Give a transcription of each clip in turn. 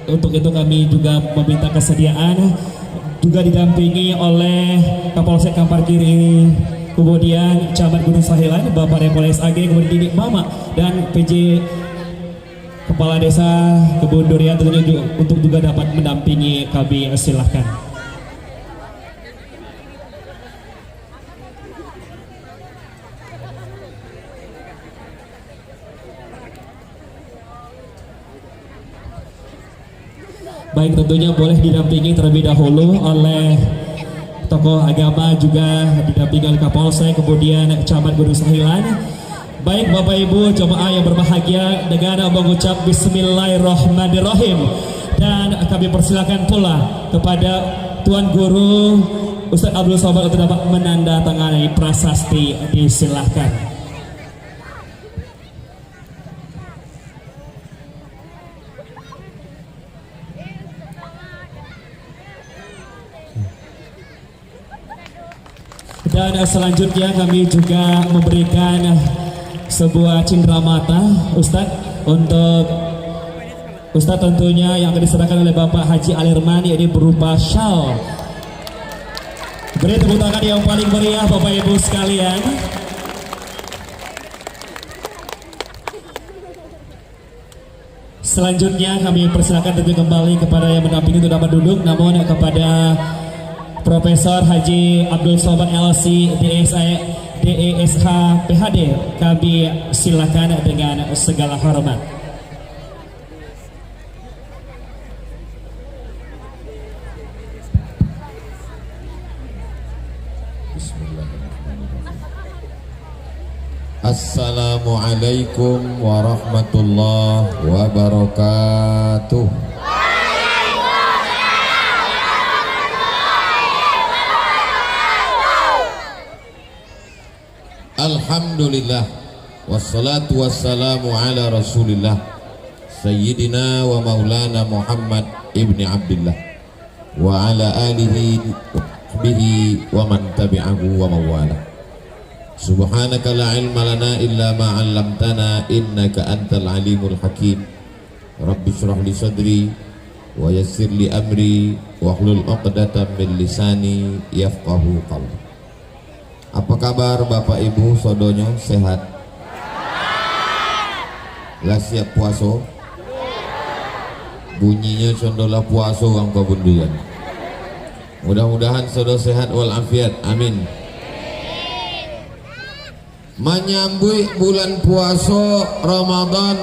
untuk itu kami juga meminta kesediaan juga didampingi oleh Kapolsek Kampar Kiri, kemudian Camat Gunung Sahilan Bapak Repolres AG, kemudian Didik Mama dan PJ Kepala Desa Kebun Durian tentunya juga, untuk juga dapat mendampingi kami, silahkan. Baik, tentunya boleh didampingi terlebih dahulu oleh tokoh agama, juga didampingi oleh Kapolsek, kemudian Camat Gunung Sahilan. Baik Bapak Ibu jemaah yang berbahagia, dengan mengucap Bismillahirrahmanirrahim, dan kami persilakan pula kepada Tuan Guru Ustadz Abdul Somad untuk dapat menandatangani prasasti, disilahkan. Dan selanjutnya kami juga memberikan sebuah cindramata Ustadz untuk Ustadz tentunya yang akan diserahkan oleh Bapak Haji Alirman, ini berupa shawl. Beri tepuk tangan yang paling meriah Bapak Ibu sekalian. Selanjutnya kami persilakan tentu kembali kepada yang mendampingi untuk dapat duduk, namun kepada Profesor Haji Abdul Somad LC DESH PhD kami silakan dengan segala hormat. Assalamualaikum warahmatullahi wabarakatuh. Alhamdulillah, wassalatu wassalamu ala rasulillah Sayyidina wa maulana Muhammad ibni Abdillah wa ala alihi bihi wa man tabi'ahu wa mawala. Subhanaka la ilma lana illa ma 'allamtana innaka antal alimul hakim. Rabbi shrah li sadri wa yassir li amri wa hlul 'uqdatam min lisani yafqahu qawli. Apa kabar Bapak Ibu Sodonyo, sehat? Lah siap puaso? Bunyinya condolah puaso ang pabunduan. Mudah-mudahan Sodo sehat walafiat, amin. Menyambut bulan puasa Ramadan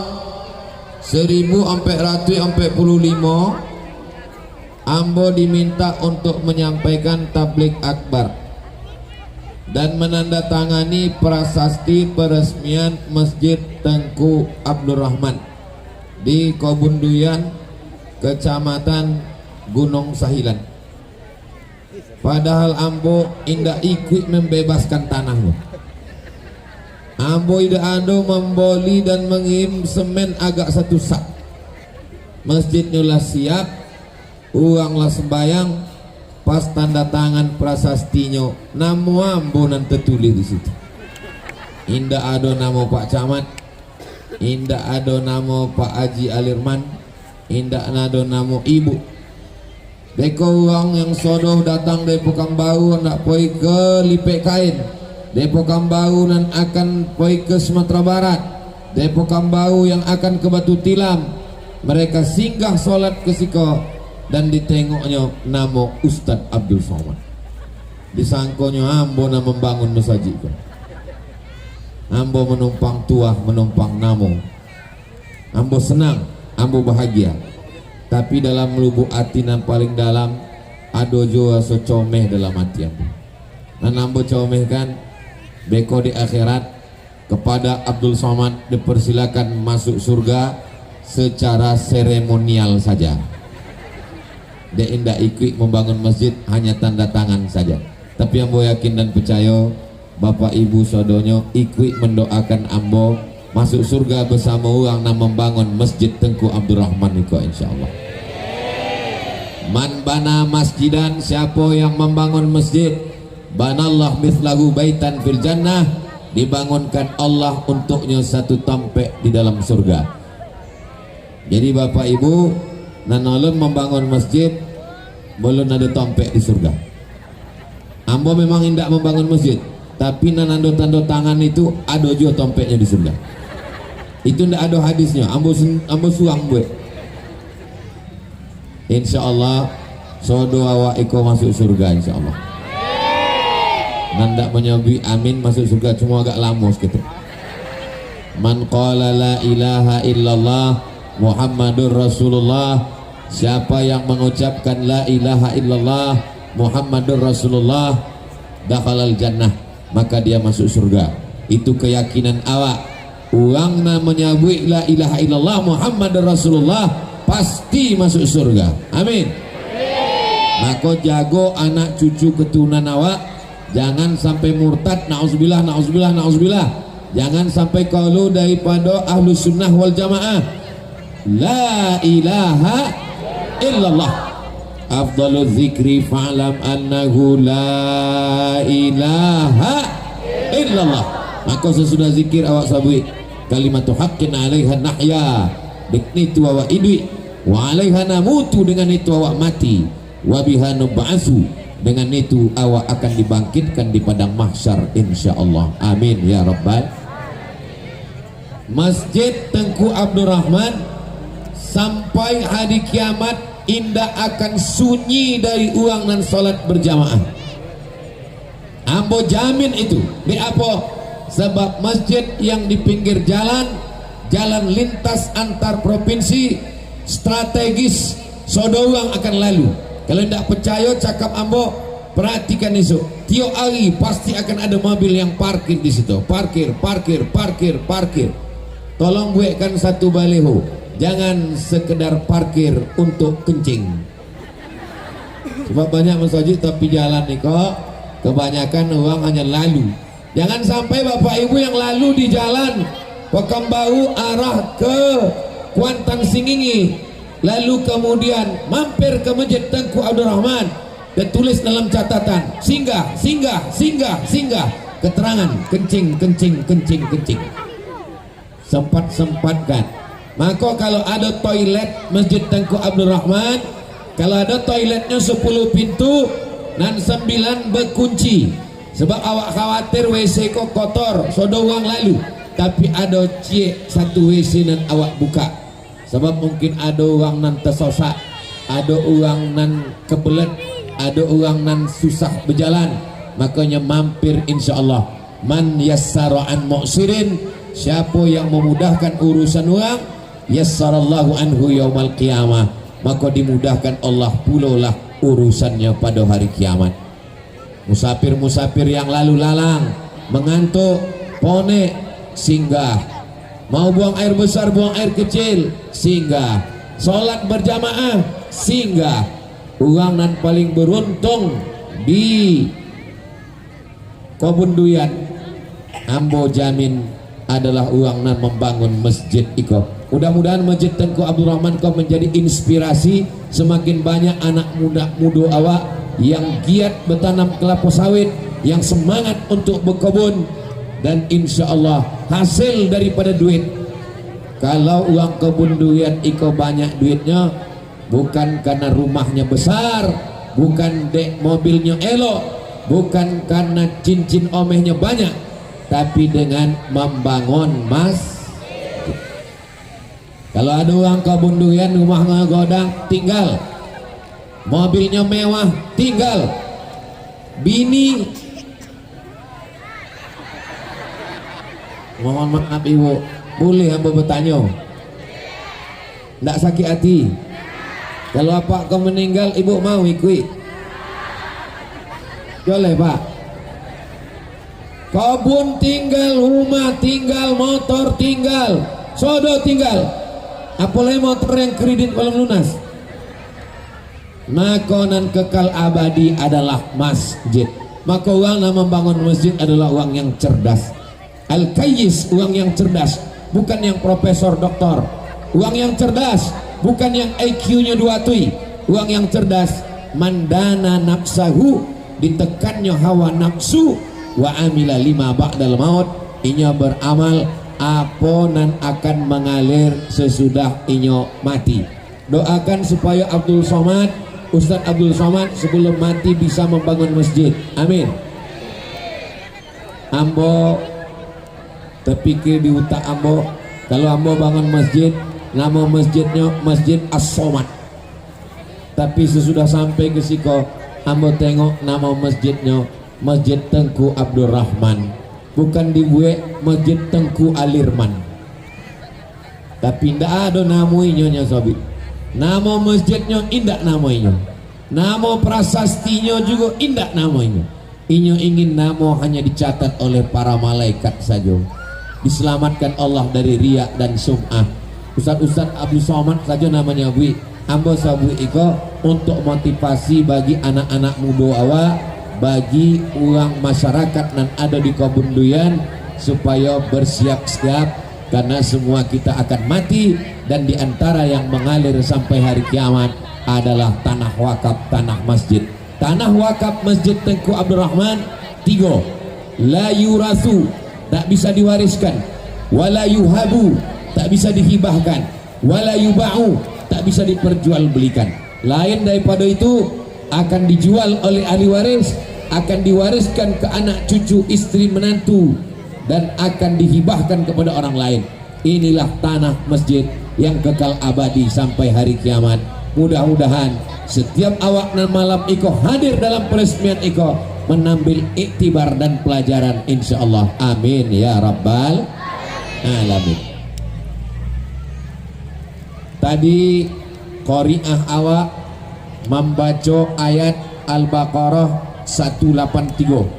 1445, Ambo diminta untuk menyampaikan tablik akbar dan menandatangani prasasti peresmian Masjid Tengku Abdurrahman di Kobunduyan, Kecamatan Gunung Sahilan. Padahal Ambo indah ikut membebaskan tanah lo. Ambo ida ando memboli dan mengirim semen agak satu sak. Masjidnya lah siap, uang lah sembayang. Pas tanda tangan prasastinyo, namo Ambo nanti tulis di situ. Indah ado namo Pak Camat, indah ado namo Pak Haji Alirman, indah ado namo Ibu. Deko uang yang sodoh datang dari Pekambau nak poi ke Lipek Kain, dari Pekambau nan akan poi ke Sumatera Barat, dari Pekambau yang akan ke Batu Tilam. Mereka singgah sholat ke Siko dan ditengoknya namo Ustadz Abdul Somad. Disangkonya Ambo na membangun masjid. Ambo menumpang tuah, menumpang namo. Ambo senang, Ambo bahagia. Tapi dalam lubuk hati yang paling dalam ado jua so comeh dalam hati Ambo. Dan Ambo comeh kan beko di akhirat kepada Abdul Somad dipersilakan masuk surga secara seremonial saja. Dia indah ikut membangun masjid hanya tanda tangan saja. Tapi Ambo yakin dan percaya Bapak Ibu Sodonyo ikut mendoakan Ambo masuk surga bersama orang yang membangun Masjid Tengku Abdurrahman itu insyaallah. Man bana masjidan, siapa yang membangun masjid, banallah mithlahu baitan fil jannah, dibangunkan Allah untuknya satu tampek di dalam surga. Jadi Bapak Ibu, Nan ulun membangun masjid belum ada tompek di surga. Ambo memang tidak membangun masjid, tapi nan tanda tangan itu ada juga tompeknya di surga. Itu tidak ada hadisnya. Ambo suang buat. Insya Allah sodo awak iko masuk surga insya Allah. Nanda menyobi amin masuk surga, cuma agak lama gitu. Man qala la ilaha illallah Muhammadur Rasulullah, siapa yang mengucapkan la ilaha illallah Muhammadur Rasulullah, dakhalal jannah, maka dia masuk surga. Itu keyakinan awak. Uang namanya la ilaha illallah Muhammadur Rasulullah pasti masuk surga. Amin. Maka jago anak cucu keturunan awak, jangan sampai murtad. Nauzubillah, nauzubillah, nauzubillah. Jangan sampai kalau daripada ahlu sunnah wal jamaah. La ilaha illallah afdalu dzikri fa'lam annahu la ilaha illallah. Maka sesudah zikir awak sabui kalimatu haqqin 'alaiha nahya, diknitu awak idwi wa 'alaiha namutu, dengan itu awak mati, wa biha nub'atsu, dengan itu awak akan dibangkitkan di padang mahsyar insyaallah. Amin ya rabbal. Masjid Tengku Abdurrahman sampai hari kiamat indah akan sunyi dari uang dan salat berjamaah. Ambo jamin itu. Di apa? Sebab masjid yang di pinggir jalan, jalan lintas antar provinsi, strategis, sodoang akan lalu. Kalau tidak percaya cakap ambo, perhatikan esok. Tiap hari pasti akan ada mobil yang parkir di situ. Parkir, parkir, parkir, parkir. Tolong buatkan satu baliho. Jangan sekedar parkir untuk kencing. Sebab banyak masjid tapi jalan nih kok kebanyakan orang hanya lalu. Jangan sampai bapak ibu yang lalu di jalan Pekanbaru arah ke Kuantan Singingi, lalu kemudian mampir ke Masjid Tengku Abdurrahman, dan tulis dalam catatan singgah, singgah, singgah, singgah, keterangan kencing, kencing, kencing, kencing. Sempat-sempatkan. Maka kalau ada toilet Masjid Tengku Abdurrahman, kalau ada toiletnya 10 pintu dan 9 berkunci, sebab awak khawatir WC kok kotor, sodo uang lalu, tapi ada cie satu WC dan awak buka, sebab mungkin ada uang nan tersosak, ada uang nan kebelet, ada uang nan susah berjalan, makanya mampir insyaallah. Man yassara an mu'sirin, siapa yang memudahkan urusan uang, yassarallahu anhu yaumal qiyamah, maka dimudahkan Allah pulolah urusannya pada hari kiamat. Musafir-musafir yang lalu lalang, mengantuk, pone, singgah. Mau buang air besar, buang air kecil, singgah. Sholat berjamaah, singgah. Uang nan paling beruntung di Kebun Duyan, ambo jamin adalah uang nan membangun masjid iko. Mudah-mudahan Masjid Tengku Abdurrahman kau menjadi inspirasi semakin banyak anak muda awak yang giat bertanam kelapa sawit, yang semangat untuk berkebun, dan insya Allah hasil daripada duit. Kalau uang kebun durian iko banyak duitnya, bukan karena rumahnya besar, bukan dek mobilnya elok, bukan karena cincin omehnya banyak, tapi dengan membangun mas. Kalau ada uang kebun durian, rumahnya godang, tinggal. Mobilnya mewah, tinggal. Bini, mohon maaf ibu, boleh hamba bertanya? Tidak sakit hati? Kalau apa kau meninggal, ibu mau ikut? Boleh pak? Kebun tinggal, rumah tinggal, motor tinggal, sodo tinggal. Apalagi motor yang kredit belum lunas. Maka nan kekal abadi adalah masjid. Maka uang yang membangun masjid adalah uang yang cerdas. Al-Kayyis, uang yang cerdas, bukan yang profesor doktor. Uang yang cerdas, bukan yang IQ-nya 2 tui. Uang yang cerdas, mandana nafsahu, ditekannya hawa nafsu, wa amila lima ba'dal maut, inya beramal apa nan akan mengalir sesudah inyo mati. Doakan supaya Abdul Somad, Ustadz Abdul Somad sebelum mati bisa membangun masjid. Amin. Ambo terpikir di utak Ambo, kalau Ambo bangun masjid, nama masjidnya Masjid As-Somad. Tapi sesudah sampai ke Siko, Ambo tengok nama masjidnya Masjid Tengku Abdul Rahman. Bukan dibuat Masjid Tengku Alirman. Tapi tidak ada namanya sobi. Nama masjidnya indak namanya. Nama prasastinya juga indak namanya. Inyo ingin nama hanya dicatat oleh para malaikat saja. Diselamatkan Allah dari riak dan sum'ah. Ustaz Abdul Somad saja namanya bui. Ambo sabu iko untuk motivasi bagi anak-anak muda awak, bagi uang masyarakat yang ada di Kabunduyan supaya bersiap-siap karena semua kita akan mati, dan diantara yang mengalir sampai hari kiamat adalah tanah wakaf, tanah masjid. Tanah wakaf Masjid Tengku Abdul Rahman 3, la yurasu, tak bisa diwariskan, wala yuhabu, tak bisa dihibahkan, wala yuba'u, tak bisa diperjualbelikan. Lain daripada itu akan dijual oleh ahli waris, akan diwariskan ke anak cucu istri menantu, dan akan dihibahkan kepada orang lain. Inilah tanah masjid yang kekal abadi sampai hari kiamat. Mudah-mudahan setiap awak dan malam iko hadir dalam peresmian iko menambil iktibar dan pelajaran insyaallah. Amin ya rabbal alamin. Tadi qari'ah awak membaca ayat Al-Baqarah 183.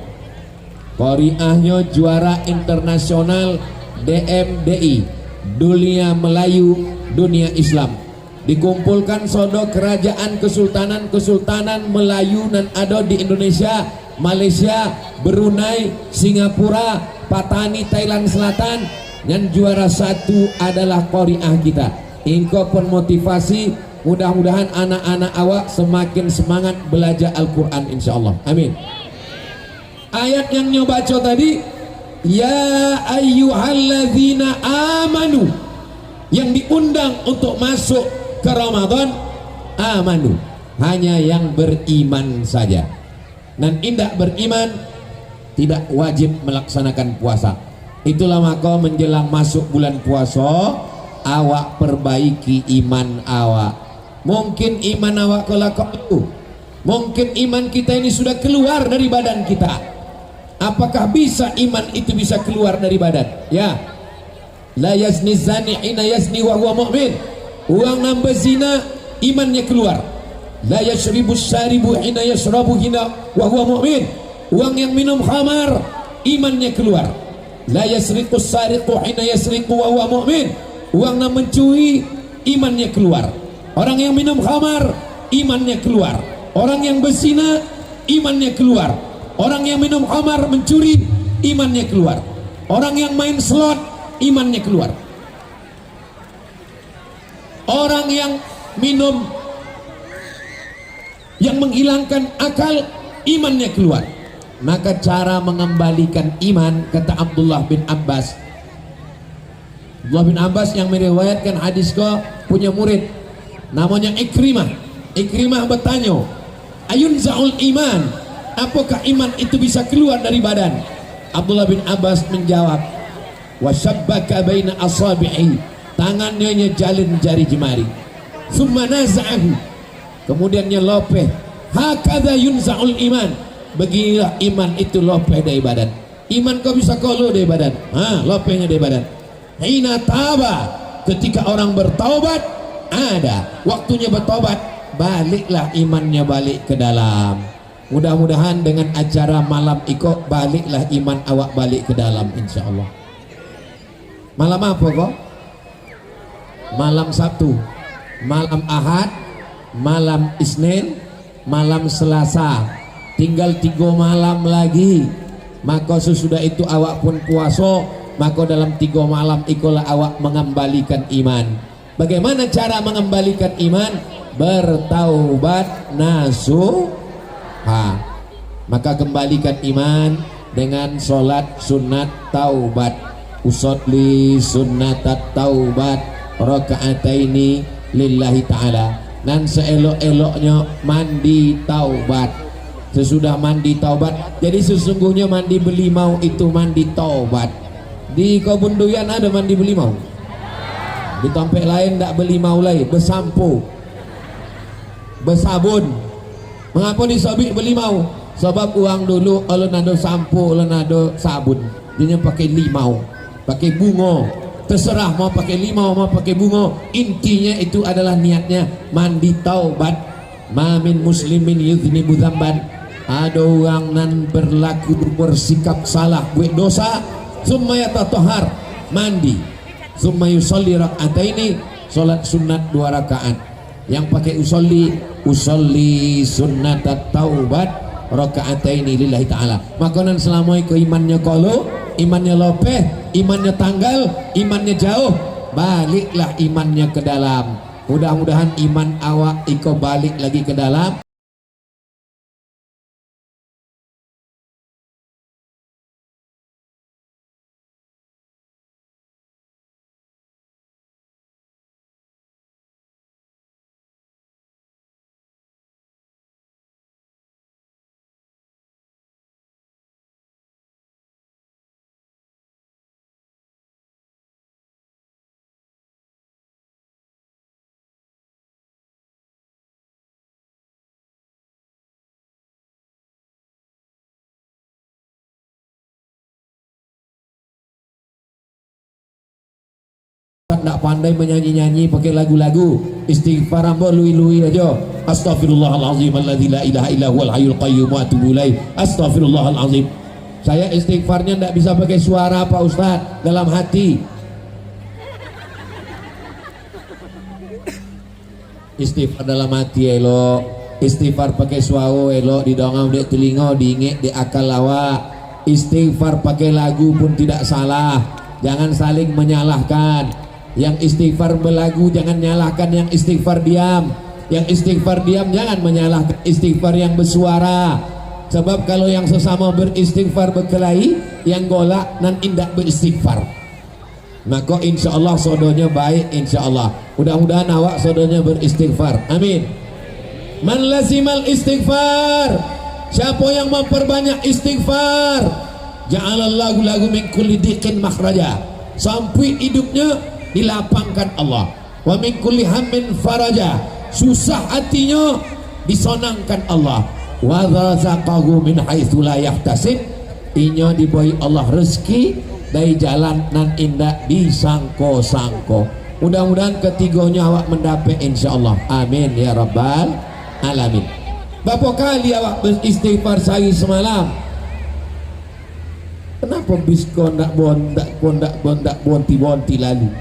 Qari'ahnya juara internasional DMDI, Dunia Melayu Dunia Islam. Dikumpulkan sodo kerajaan kesultanan Melayu dan ada di Indonesia, Malaysia, Brunei, Singapura, Patani, Thailand Selatan. Dan juara 1 adalah qari'ah kita. Ingko pun motivasi, mudah-mudahan anak-anak awak semakin semangat belajar Al-Quran insyaallah. Amin. Ayat yang nyobaco tadi, ya ayyuhalladzina amanu, yang diundang untuk masuk ke Ramadan, amanu, hanya yang beriman saja. Dan indak beriman tidak wajib melaksanakan puasa. Itulah maka menjelang masuk bulan puasa, awak perbaiki iman awak. Mungkin iman awak kelakau, mungkin iman kita ini sudah keluar dari badan kita. Apakah bisa iman itu bisa keluar dari badan? Ya. La yazni zani hina yazni wa huwa mu'min. Orang yang berzina imannya keluar. La yashribu syaribu hina yashrabu hina wa huwa mu'min. Orang yang minum khamar imannya keluar. La yasriqu sariqu hina yasriqu wa huwa mu'min. Orang yang mencuri imannya keluar. Orang yang minum khamar imannya keluar. Orang yang berzina imannya keluar. Orang yang minum khamar mencuri imannya keluar. Orang yang main slot imannya keluar. Orang yang minum yang menghilangkan akal imannya keluar. Maka cara mengembalikan iman, kata Abdullah bin Abbas. Abdullah bin Abbas yang meriwayatkan hadis ko punya murid namanya Ikrimah. Ikrimah bertanya, ayunza'ul iman, apakah iman itu bisa keluar dari badan? Abdullah bin Abbas menjawab, wasyabbaka baina asabi'i, tangannya jalin jari jemari, summa naza'ahu, kemudiannya lopeh, hakadha yunza'ul iman, beginilah iman itu lopeh dari badan. Iman kau bisa kolo dari badan, lopehnya dari badan. Hina taba, ketika orang bertaubat, ada waktunya bertaubat, baliklah imannya balik ke dalam. Mudah-mudahan dengan acara malam iko baliklah iman awak balik ke dalam insyaallah. Malam apa kok? Malam Sabtu, malam Ahad, malam Isnin, malam Selasa. Tinggal 3 malam lagi. Maka sesudah itu awak pun puasa. Maka dalam 3 malam ikolah awak mengembalikan iman. Bagaimana cara mengembalikan iman? Bertaubat nasuha. Maka kembalikan iman dengan sholat sunat taubat. Usolli sunnatat taubat rakaataini lillahi ta'ala. Dan seelok-eloknya mandi taubat. Sesudah mandi taubat, jadi sesungguhnya mandi belimau itu mandi taubat. Di Kebun Duyan ada mandi belimau, di tempat lain tak belimau lagi, bersampo, bersabun. Mengapa disebut belimau? Sebab uang dulu kalau nado sampo, kalau nado sabun, dia pakai limau, pakai bunga. Terserah mau pakai limau, mau pakai bunga, intinya itu adalah niatnya mandi taubat. Ma min muslimin yudhnibu dzamban, ada orang nan berlaku bersikap salah buat dosa, summa yatatahhar, mandi, summa yusolli rak'ataini, salat sunat 2 rakaat. Yang pakai usolli sunnat taubat rak'ataini lillahi ta'ala. Makanan selama itu imannya kolo, imannya lopeh, imannya tanggal, imannya jauh, baliklah imannya ke dalam. Mudah-mudahan iman awak iko balik lagi ke dalam. Tak pandai menyanyi-nyanyi pakai lagu-lagu, istighfar ambo lui-lui aja. Astaghfirullahalazim alladzi la ilaha illa huwal hayyul qayyum wa atubu ilaih. Astaghfirullahalazim. Saya istighfarnya tidak bisa pakai suara Pak Ustaz, dalam hati. Istighfar dalam hati elok, istighfar pakai suara elok, didongam di telinga, diinget di akal lawak. Istighfar pakai lagu pun tidak salah. Jangan saling menyalahkan. Yang istighfar belagu jangan nyalahkan yang istighfar diam. Yang istighfar diam jangan menyalahkan istighfar yang bersuara. Sebab kalau yang sesama beristighfar berkelahi, yang golak nan indak beristighfar, maka insya Allah sodonya baik. Insya Allah mudah-mudahan awak sodonya beristighfar, amin. Man lazimal istighfar, siapa yang memperbanyak istighfar, ja'alallahu lahu min kulli diqin makhraja, sampai hidupnya dilapangkan Allah. Wa min kulli hammin faraja, susah hatinya disonangkan Allah. Wa razaqahu min haitsu la yahtasib, inyo diberi Allah rezeki dari jalan nan indah disangko-sangko. Mudah-mudahan ketiganya awak mendapat insyaallah, amin ya rabbal alamin. Berapa kali awak beristighfar sehari semalam? Kenapa bisko ndak bonti lalu?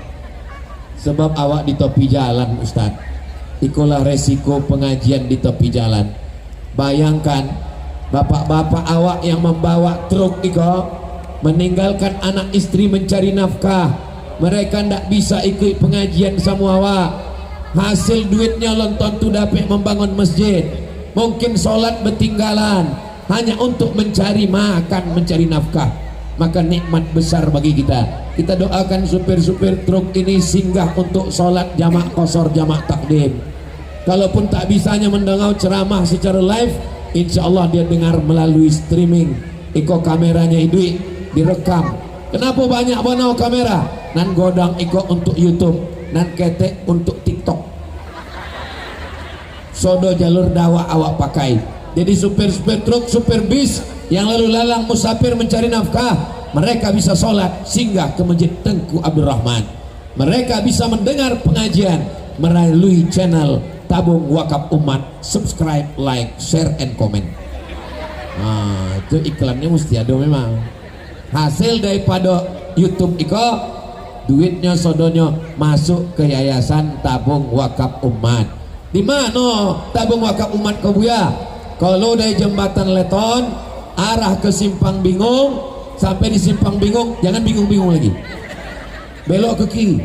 Sebab awak di tepi jalan, Ustaz. Ikulah resiko pengajian di tepi jalan. Bayangkan bapak-bapak awak yang membawa truk iko meninggalkan anak istri mencari nafkah. Mereka ndak bisa ikut pengajian sama awak. Hasil duitnya lonton tu dapat membangun masjid. Mungkin solat bertinggalan hanya untuk mencari makan, mencari nafkah. Maka nikmat besar bagi kita. Kita doakan supir-supir truk ini singgah untuk sholat jamak qasar, jamak takdim. Kalaupun tak bisanya mendengar ceramah secara live, insya Allah dia dengar melalui streaming. Iko kameranya itu direkam. Kenapa banyak banau kamera? Nan godang iko untuk YouTube, nan ketek untuk TikTok. Sodo jalur dakwah awak pakai. Jadi supir-supir truk, supir bis yang lalu lalang musafir mencari nafkah, mereka bisa sholat singgah ke Masjid Tengku Abdul Rahman. Mereka bisa mendengar pengajian melalui channel Tabung Wakaf Umat. Subscribe, like, share, and comment. Nah, itu iklannya mesti ada memang. Hasil daripada YouTube iko, duitnya sodonya masuk ke Yayasan Tabung Wakaf Umat. Di mana Tabung Wakaf Umat kau buya? Kalau dari jembatan Leton arah ke Simpang Bingung, sampai di Simpang Bingung jangan bingung-bingung lagi, belok ke kiri.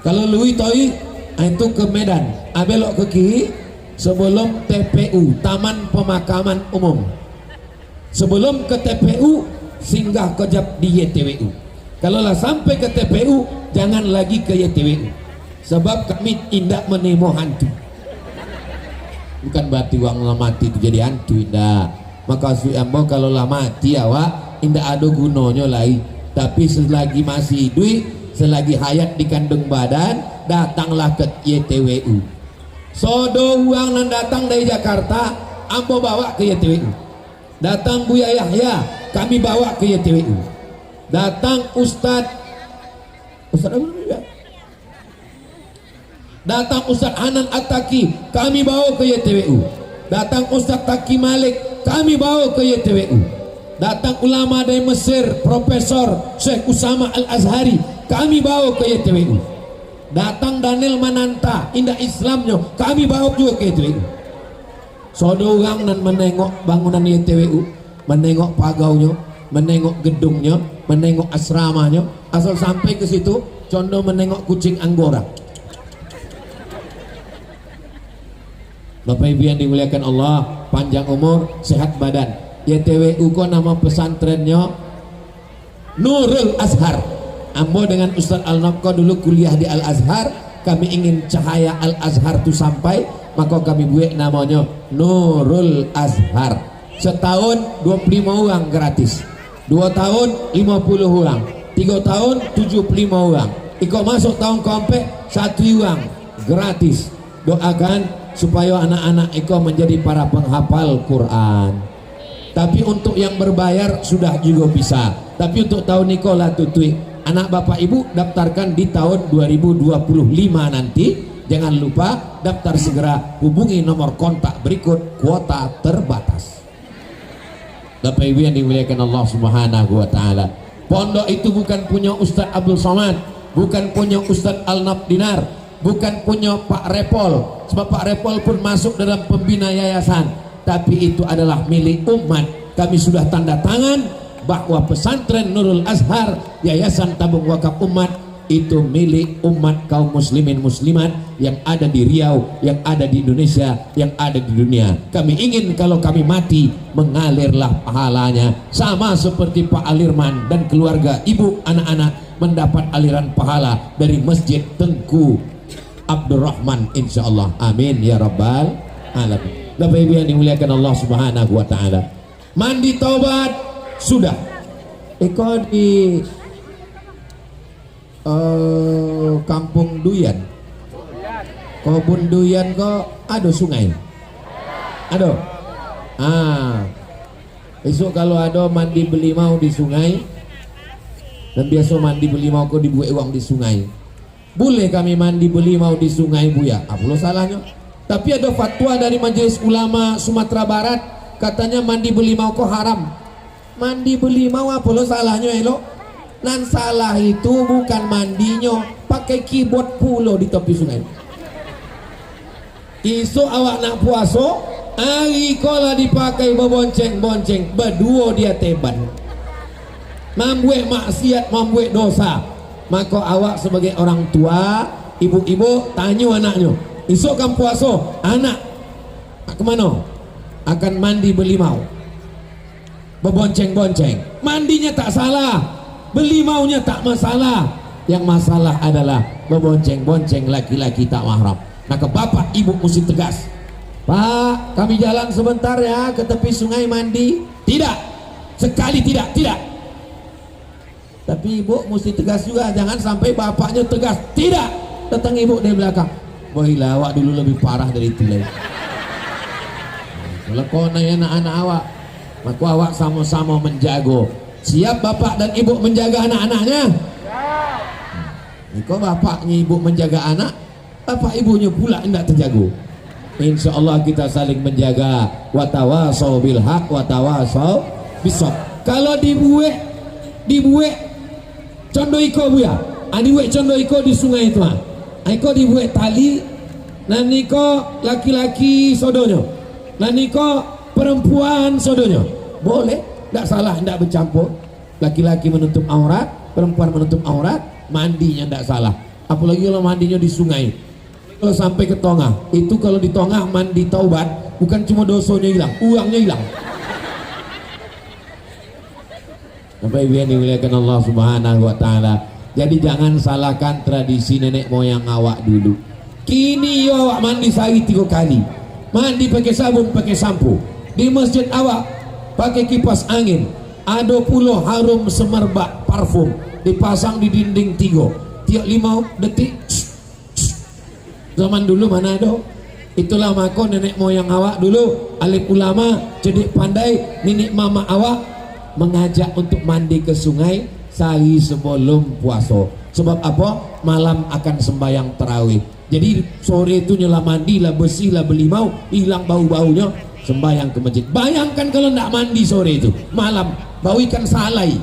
Kalau lui toi itu ke Medan, belok ke kiri sebelum TPU, Taman Pemakaman Umum. Sebelum ke TPU singgah kejap di YTWU. Kalau lah sampai ke TPU jangan lagi ke YTWU. Sebab kami tidak menemo hantu. Bukan berarti uang lah mati itu jadi hantu, tidak. Maka ambo kalau lah mati awak tidak ada gunanya lagi. Tapi selagi masih hidup, selagi hayat di kandung badan, datanglah ke YTWU. Sodo uang nan datang dari Jakarta, ambo bawa ke YTWU. Datang Buya Yahya, kami bawa ke YTWU. Datang Ustadz apa namanya? Datang Ustadz Hanan At-Taki, kami bawa ke YTWU. Datang Ustadz Taki Malik, kami bawa ke YTWU. Datang ulama dari Mesir, Profesor Syekh Usama Al-Azhari, kami bawa ke YTWU. Datang Daniel Mananta, indah Islamnya, kami bawa juga ke YTWU. Sodo orang dan menengok bangunan YTWU, menengok pagaunya, menengok gedungnya, menengok asramanya. Asal sampai ke situ, condong menengok kucing Anggora. Bapak Ibu yang dimuliakan Allah, panjang umur, sehat badan. YTWU kok nama pesantrennya Nurul Azhar. Ambo dengan Ustaz Al-Naqqa dulu kuliah di Al-Azhar. Kami ingin cahaya Al-Azhar itu sampai, maka kami buat namanya Nurul Azhar. Setahun 25 orang gratis, 2 tahun 50 orang, 3 tahun 75 orang. Iko masuk tahun keempat 1 orang gratis. Doakan supaya anak-anak Iko menjadi para penghafal Quran. Tapi untuk yang berbayar sudah juga bisa. Tapi untuk tahun Iko lah tutui. Anak bapak ibu daftarkan di tahun 2025 nanti. Jangan lupa daftar segera, hubungi nomor kontak berikut, kuota terbatas. Bapak ibu yang dimuliakan Allah Subhanahu wa taala. Pondok itu bukan punya Ustadz Abdul Somad, bukan punya Ustadz Al-Nabdinar, bukan punya Pak Repol. Sebab Pak Repol pun masuk dalam pembina yayasan, tapi itu adalah milik umat. Kami sudah tanda tangan bahwa pesantren Nurul Azhar, Yayasan Tabung Wakaf Umat, itu milik umat kaum muslimin muslimat yang ada di Riau, yang ada di Indonesia, yang ada di dunia. Kami ingin kalau kami mati mengalirlah pahalanya, sama seperti Pak Alirman dan keluarga, ibu, anak-anak mendapat aliran pahala dari Masjid Tengku Abdurrahman, insyaallah. Amin ya rabbal alamin. Bapak ibu yang dimuliakan Allah Subhanahu wa taala, mandi taubat sudah. Eko di Kampung Duyan, Kobun Duyan kok ada sungai, ada. Besok kalau ada mandi beli mau di sungai, dan biasa mandi beli mau kok dibuat uang di sungai. Boleh kami mandi beli mau di sungai Buya? Apa salahnya? Tapi ada fatwa dari Majelis Ulama Sumatera Barat, katanya mandi beli mau kok haram. Mandi beli mau apa salahnya elok? Nan salah itu bukan mandinya, pakai keyboard pulo di tepi sungai. Isu awak nak puasa, hari kola dipakai berbonceng-bonceng, berdua dia teban. Membuat maksiat, membuat dosa. Maka awak sebagai orang tua, ibu-ibu tanya anaknya, esok kan puasa, anak kemana? Akan mandi berlimau, berbonceng-bonceng. Mandinya tak salah, beli maunya tak masalah. Yang masalah adalah berbonceng-bonceng laki-laki tak mahram. Maka bapak ibu mesti tegas. Pak, kami jalan sebentar ya ke tepi sungai mandi. Tidak, sekali tidak. Tapi ibu mesti tegas juga, jangan sampai bapaknya tegas. Tidak, datang ibu dari belakang. Boy lah, awak dulu lebih parah dari itu lagi. Kalau kau nanya anak-anak awak, maka awak sama-sama menjaga. Siap bapak dan ibu menjaga anak-anaknya? Kau bapaknya ibu menjaga anak, bapak ibunya pula tidak terjaga. Insya Allah kita saling menjaga. Watawasau bil haq, watawasau bisab. Kalau dibuat condo iko Buya, dibuat condo iko di sungai itu mah. Iko dibuat tali, dan niko laki-laki sodonya, dan niko perempuan sodonya. Boleh, tidak salah, tidak bercampur. Laki-laki menutup aurat, perempuan menutup aurat, mandinya tidak salah. Apalagi kalau mandinya di sungai. Kalau sampai ke tengah, itu kalau di tengah mandi taubat, bukan cuma dosanya hilang, uangnya hilang. Bapak Ibu yang dimuliakan Allah Subhanahu wa taala, Jadi jangan salahkan tradisi nenek moyang awak dulu. Kini yo awak mandi sehari 3 kali, mandi pakai sabun pakai sampo. Di masjid awak pakai kipas angin, ada puluh harum semerbak parfum dipasang di dinding 3 tiap 5 detik. Zaman dulu mana ada. Itulah maka nenek moyang awak dulu, alim ulama, cerdik pandai, nenek mama awak mengajak untuk mandi ke sungai sehari sebelum puasa. Sebab apa? Malam akan sembahyang tarawih. Jadi sore itu nyala mandi lah, bersih lah, belimau, hilang bau-baunya, sembahyang ke masjid. Bayangkan kalau tidak mandi sore itu, malam bau ikan salai.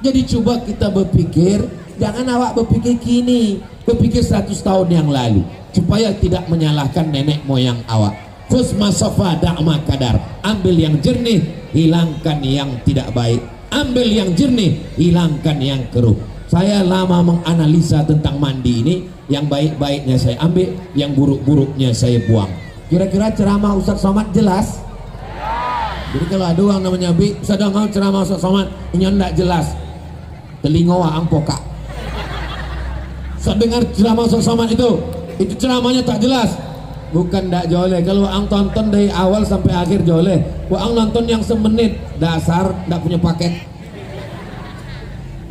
Jadi coba kita berpikir, jangan awak berpikir kini, berpikir 100 tahun yang lalu, supaya tidak menyalahkan nenek moyang awak. Khusma safa da'ma kadar, ambil yang jernih, hilangkan yang tidak baik. Ambil yang jernih, hilangkan yang keruh. Saya lama menganalisa tentang mandi ini. Yang baik-baiknya saya ambil, yang buruk-buruknya saya buang. Kira-kira ceramah Ustaz Somad jelas? Jadi kalau ada orang namanya Bi, Ustaz mau ceramah Ustaz Somad, ini tidak jelas, telinga waang pokak. Ustaz dengar ceramah Ustaz Somad itu ceramahnya tak jelas. Bukan tak joleh, kalau waang tonton dari awal sampai akhir joleh. Waang nonton yang semenit, dasar tak punya paket.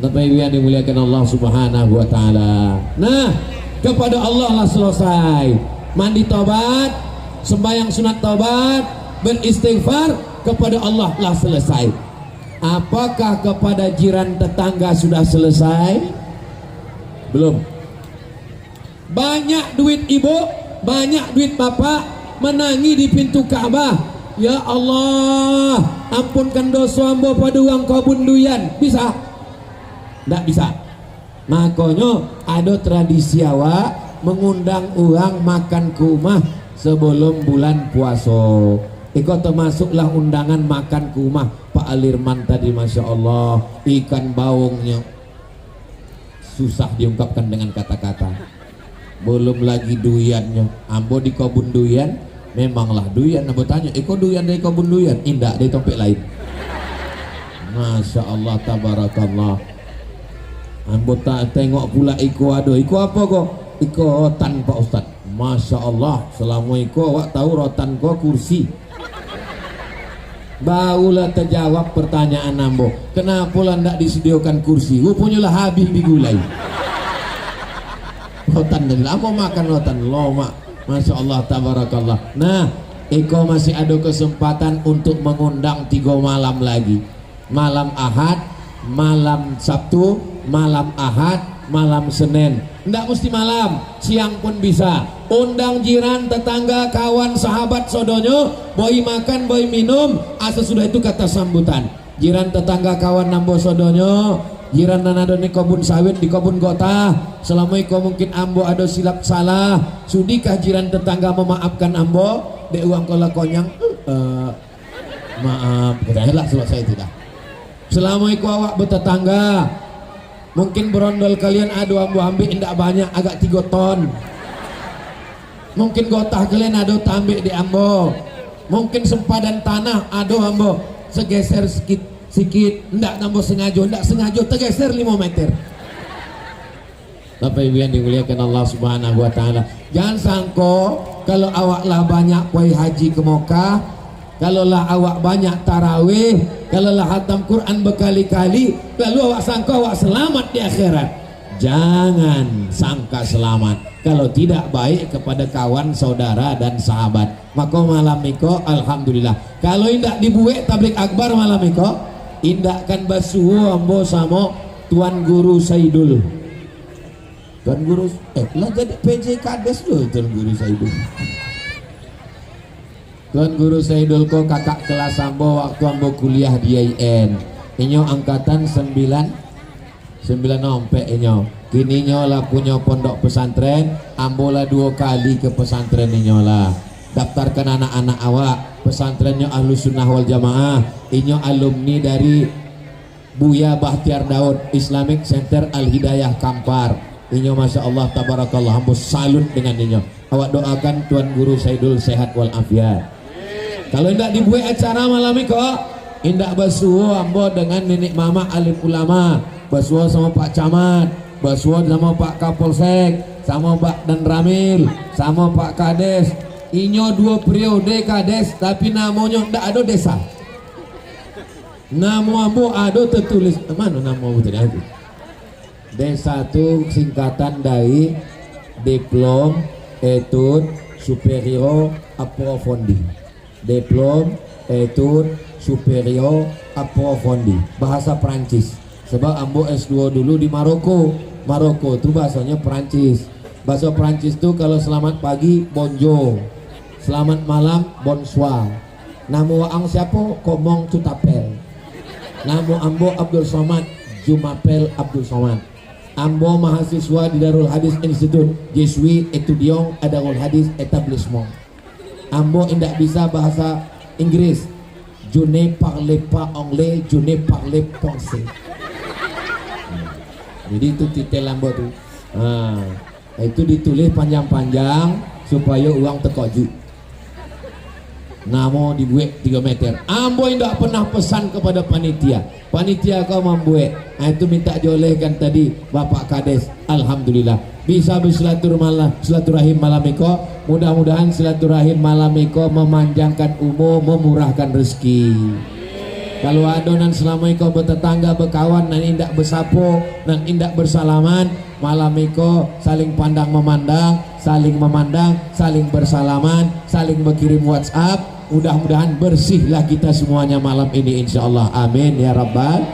Bapak Ibu yang dimuliakan Allah Subhanahu wa taala. Nah, kepada Allah lah selesai. Mandi tobat, sembahyang sunat tobat, beristighfar, kepada Allah lah selesai. Apakah kepada jiran tetangga sudah selesai? Belum. Banyak duit ibu, banyak duit bapak menangi di pintu Ka'bah. Ya Allah, ampunkan dosa hamba pada uang kebun duyan. Bisa? Tidak bisa. Makanya ada tradisi awak mengundang orang makan ke rumah sebelum bulan puasa. Iko termasuklah undangan makan ke rumah Pak Alirman tadi, Masya Allah. Ikan baungnya susah diungkapkan dengan kata-kata. Belum lagi duyannya. Ambo di kebun duyan, memanglah duyan. Ambo tanya, Iko duyan dari kebun duyan? Indah dari topik lain. Masya Allah, tabarakallah. Ambo tak tengok pula Iko ada. Iko apa kok? Iko rotan Pak Ustaz. Masya Allah, selama Iko awak tahu rotan kok kursi. Barulah terjawab pertanyaan Ambo, kenapa lah tidak disediakan kursi? Rupanya lah habis digulai. Rotan tadi, Ambo makan rotan. Loh mak, Masya Allah, tabarakallah. Nah, Iko masih ada kesempatan untuk mengundang 3 malam lagi. Malam Ahad, malam Sabtu, malam Ahad, malam Senin. Tidak mesti malam, siang pun bisa. Undang jiran, tetangga, kawan, sahabat, sodonyo, boy makan, boy minum. Asal sudah itu kata sambutan. Jiran, tetangga, kawan, nambo, sodonyo. Jiran dan ada di kebun sawit, di kebun kota. Assalamualaikum, mungkin ambo ada silap salah. Sudikah jiran tetangga memaafkan ambo? Dek uang kola konyang. Maaf, katakanlah selesai tidak. Assalamualaikum awak bertetangga. Mungkin berondol kalian ada ambo ambil tidak banyak, agak 3 ton. Mungkin gotah kalian ada tambik di ambo. Mungkin sempadan tanah ada ambo segeser sikit, tidak ambo sengaja tergeser 5 meter. Bapak Ibu yang dimuliakan Allah Subhanahu wa taala, jangan sangko kalau awak lah banyak poi haji ke Mekah, kalau lah awak banyak tarawih, kalau lah hatam Quran berkali-kali, lalu awak sangka awak selamat di akhirat. Jangan sangka selamat kalau tidak baik kepada kawan, saudara dan sahabat. Maka malam iko alhamdulillah. Kalau indak dibuat tablik akbar malam iko, indakkan basuh ambo sama Tuan Guru Saidul. Tuan Guru lah jadi PJ Kades loh Tuan Guru Saidul. Tuan Guru Saidul kok kakak kelas ambo waktu ambo kuliah di IAIN. Inyo angkatan 9 ompek inyo. Kini inyo lah punya pondok pesantren. Ambo lah 2 kali ke pesantren inyo lah. Daftarkan anak-anak awak. Pesantrennya Ahlus Sunnah wal Jamaah. Inyo alumni dari Buya Bahtiar Daud Islamic Center Al Hidayah Kampar. Inyo Masya Allah tabarakallah, ambo salut dengan inyo. Awak doakan Tuan Guru Saidul sehat walafiat. Kalau tidak dibuat acara malam ini kok indak basuh ambo dengan nenek mama alim ulama. bersuara sama Pak Camat, bersuara sama Pak Kapolsek, sama Pak Dan Ramil, sama Pak Kades. Inyo 2 periode Kades, tapi namanya ndak ada desa. Nama ambo ada tertulis mana nama ambo tadi? Desa itu singkatan dari Diplom Etude Superior Approfondi. Diplom Etude Superior Approfondi, bahasa Prancis. Sebab ambo S2 dulu di Maroko. Maroko itu bahasanya Prancis. Bahasa Prancis itu kalau selamat pagi bonjour, selamat malam bonsoir. Nama waang siapa? Komong Tutapel. Nama ambo Abdul Somad Jumapel Abdul Somad. Ambo mahasiswa di Darul Hadis Institute, je suis étudiant à Darul Hadis Établissement. Ambo indak bisa bahasa Inggris. Je ne parle pas anglais, je ne parle français. Jadi itu titel ambo tuh. Itu ditulis panjang-panjang supaya uang tekoju. Namo dibuat 3 meter. Ambo tidak pernah pesan kepada panitia. Panitia kau membuat. Itu minta jolehkan tadi Bapak Kades. Alhamdulillah bisa bersilaturahim malam iko. Mudah-mudahan silaturahim malam iko memanjangkan umur, memurahkan rezeki. Kalau adonan selama iko bertetangga, berkawan, dan indak bersapo, dan indak bersalaman, malam iko saling pandang memandang, saling bersalaman, saling berkirim WhatsApp. Mudah-mudahan bersihlah kita semuanya malam ini insyaallah. Amin ya rabbal.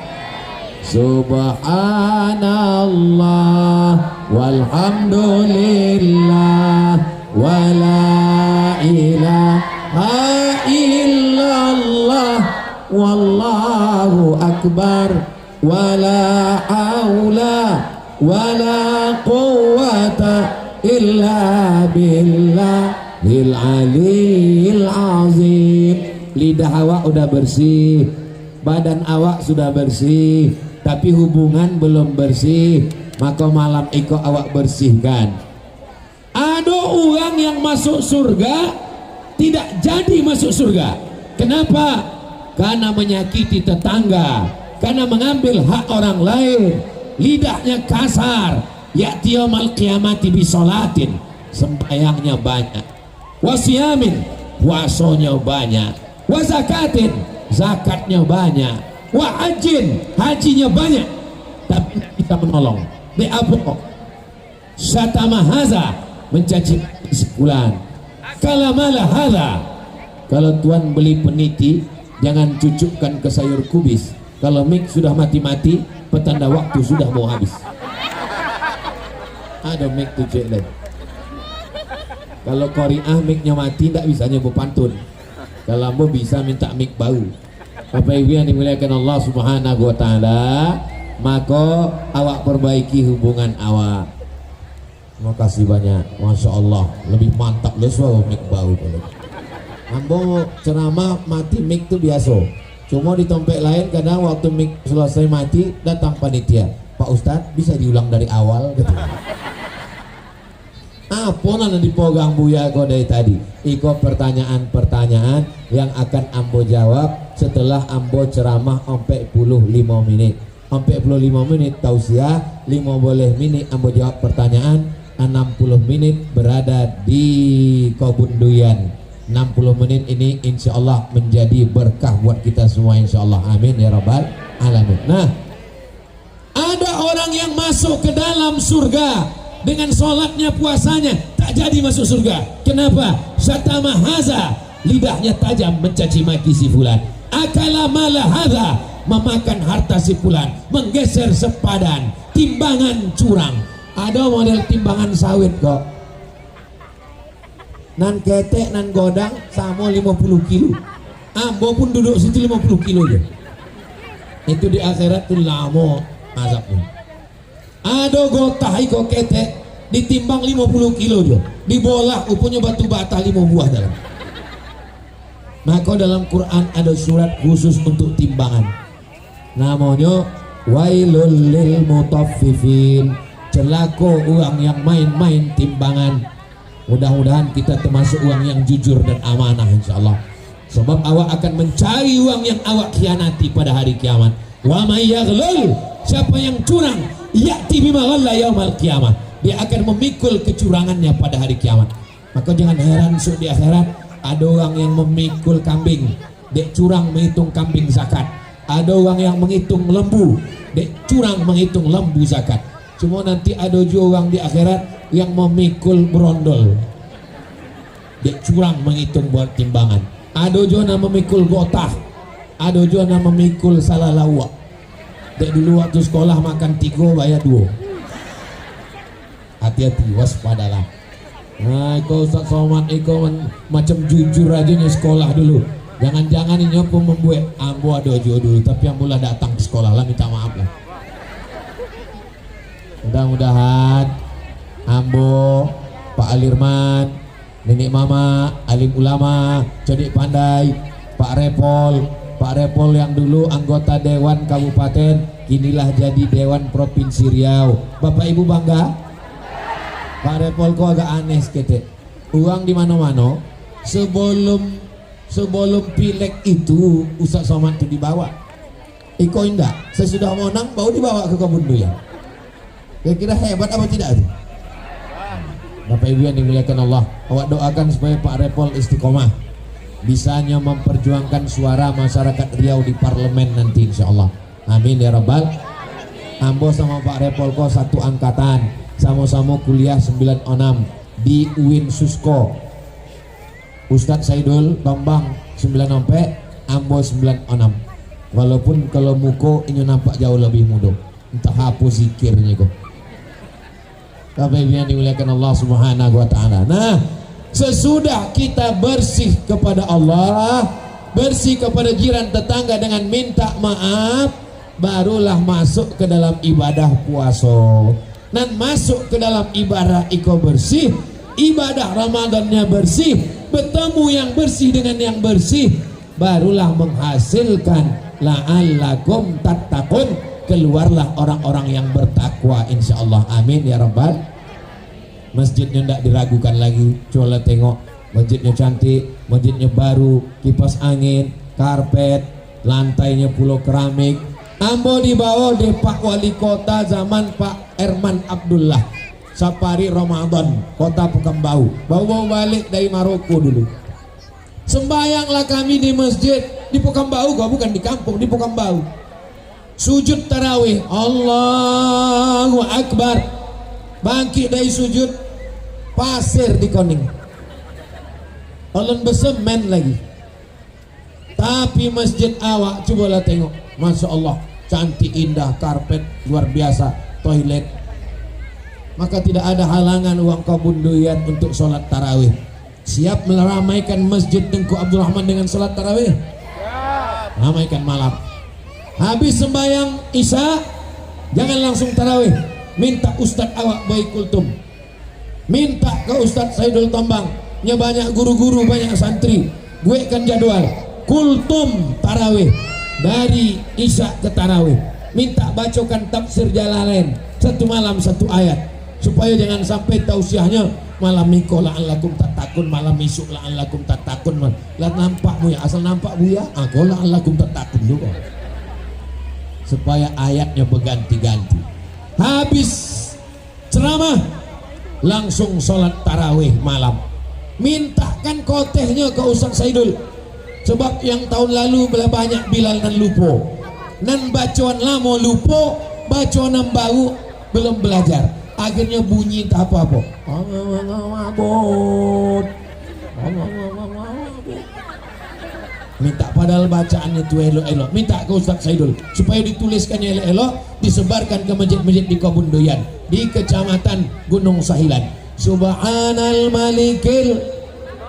Subhanallah walhamdulillah wala ilaha illallah wallahu akbar wala haula wala quwwata illa billahil aliyil azim. Lidah awak udah bersih, badan awak sudah bersih, tapi hubungan belum bersih. Maka malam iko awak bersihkan. Ada orang yang masuk surga tidak jadi masuk surga. Kenapa? Karena menyakiti tetangga, karena mengambil hak orang lain, lidahnya kasar. Ya'ti yaumal qiyamati bisolatin, sembahyangnya banyak, wasiyamin, puasanya banyak, wazakatin, zakatnya banyak, wa hajin, hajinya banyak, tapi kita menolong. Be'apo syatama haza, mencaci sebulan. Kalamala haza, kalau tuan beli peniti jangan cucukkan ke sayur kubis. Kalau mik sudah mati-mati, petanda waktu sudah mau habis. Ada mik tuh cek lain. Kalau Korea miknya mati, tidak bisa nyebut pantun. Kalau mau bisa minta mik baru. Bapak Ibu yang dimuliakan Allah Subhanahu wa taala, maka awak perbaiki hubungan awak. Terima kasih banyak. Masya Allah, lebih mantap loh suara mik baru. Ambo ceramah mati mik tuh biasa. Cuma di tempat lain kadang waktu mik selesai mati datang panitia. Pak Ustadz bisa diulang dari awal gitu. Apa nana dipegang Buya kau dari tadi? Iko pertanyaan-pertanyaan yang akan ambo jawab setelah ambo ceramah sampai 45 menit. Sampai 45 menit tausiah, 15 menit ambo jawab pertanyaan, 60 menit berada di Kobunduyan. 60 menit ini insya Allah menjadi berkah buat kita semua insya Allah. Amin ya rabbal alamin. Nah, ada orang yang masuk ke dalam surga dengan sholatnya, puasanya, tak jadi masuk surga. Kenapa? Syatama haza, lidahnya tajam mencaci maki si fulan. Akala mala haza, memakan harta si fulan, menggeser sepadan, timbangan curang. Ada model timbangan sawit kok, nan ketek nan godang sama 50 kilo. Ambo pun duduk situ 50 kilo aja. Itu di akhirat tuh lama azabnya. Ada gotah iko ketek ditimbang 50 kilo dia, dibolah punya batu bata 5 buah dalam. Maka dalam Quran ada surat khusus untuk timbangan, namanya wailul lil mutaffifin, celaka orang yang main-main timbangan. Mudah-mudahan kita termasuk uang yang jujur dan amanah insyaallah. Sebab awak akan mencari uang yang awak khianati pada hari kiamat. Wa may yaghlul, Siapa yang curang, ya'ti bima ghalla yaumal qiyamah, dia akan memikul kecurangannya pada hari kiamat. Maka jangan heran di akhirat ada orang yang memikul kambing, dek curang menghitung kambing zakat. Ada orang yang menghitung lembu, dek curang menghitung lembu zakat. Cuma nanti ada juga orang di akhirat yang memikul berondol, dek curang menghitung buat timbangan. Ada juga yang memikul gotah, ada juga yang memikul salah lawak. Dek dulu waktu sekolah makan 3 bayar 2. Hati-hati, waspadalah. Nah, kau Ustaz Somad, kau macam jujur aja nih sekolah dulu. Jangan-jangan ini pun membuat ambo ada aja dulu, tapi ambo lah datang ke sekolah lah, minta maaf lah. Mudah-mudahan ambo, Pak Alirman, Nenek Mama, alim ulama, cerdik pandai, Pak Repol yang dulu anggota Dewan Kabupaten, inilah jadi Dewan Provinsi Riau. Bapak Ibu bangga? Pak Repol kok agak aneh sekete. Uang di mana-mana sebelum pileg itu Ustaz Somad itu dibawa. Iko indah, sesudah menang baru dibawa ke kebun doyan. Kira-kira hebat apa tidak itu? Bapak Ibu yang dimuliakan Allah, awak doakan supaya Pak Repol istiqomah, bisanya memperjuangkan suara masyarakat Riau di parlemen nanti insyaallah. Amin ya rabbal. Ambo sama Pak Repol kok satu angkatan, sama-sama kuliah 96 di UIN Susko. Ustadz Saidul Bambang 94, Ambo 96. Walaupun kalau muko ini nampak jauh lebih muda, entah apa zikirnya kok. Tapi yang dimuliakan Allah Subhanahu wa taala. Nah, sesudah kita bersih kepada Allah, bersih kepada jiran tetangga dengan minta maaf, barulah masuk ke dalam ibadah puasa. Dan masuk ke dalam ibadah iko bersih, ibadah Ramadannya bersih, bertemu yang bersih dengan yang bersih, barulah menghasilkan la'allakum tattaqun, keluarlah orang-orang yang bertakwa insyaallah. Amin ya rabbal. Masjidnya tidak diragukan lagi, coba tengok masjidnya cantik, masjidnya baru, kipas angin, karpet, lantainya pulau keramik. Ambo dibawa di Pak Wali Kota zaman Pak Erman Abdullah Sapari Ramadan, kota Pekembau, bawa balik dari Maroko dulu. Sembayanglah kami di masjid di Pekembau, kok bukan di kampung, di Pekembau. Sujud tarawih, Allahu Akbar, bangkit dari sujud, pasir di koning, ulun besemen lagi. Tapi masjid awak cobalah tengok, masya Allah, cantik indah, karpet luar biasa, toilet. Maka tidak ada halangan uang kabun doyan untuk sholat tarawih. Siap meramaikan masjid Tengku Abdul Rahman dengan sholat tarawih? Ramaikan malam. Habis sembahyang isya, jangan langsung tarawih, minta Ustadz awak baik kultum, minta ke Ustadz Saidul Tombang, nya banyak guru-guru, banyak santri, buatkan jadwal kultum tarawih dari isya ke tarawih, minta bacakan tafsir Jalalain satu malam satu ayat, supaya jangan sampai tausiahnya malam miko la'allakum tattaqun, malam isuk la'allakum tattaqun. Lah nampakmu ya, asal nampak bu ya, aku la'allakum tattaqun juga, supaya ayatnya berganti-ganti. Habis ceramah langsung sholat tarawih malam, mintakan kotehnya ke Ustaz Saidul, sebab yang tahun lalu banyak Bilal dan lupo, nan bacaan lama lupo, bacaan yang baru belum belajar, akhirnya bunyi tak apa-apa. Minta padahal bacaannya itu elok-elok, minta ke Ustaz Saidul supaya dituliskannya elok-elok, disebarkan ke masjid-masjid di Kebun Doyan, di Kecamatan Gunung Sahilan. Subhanal Malikil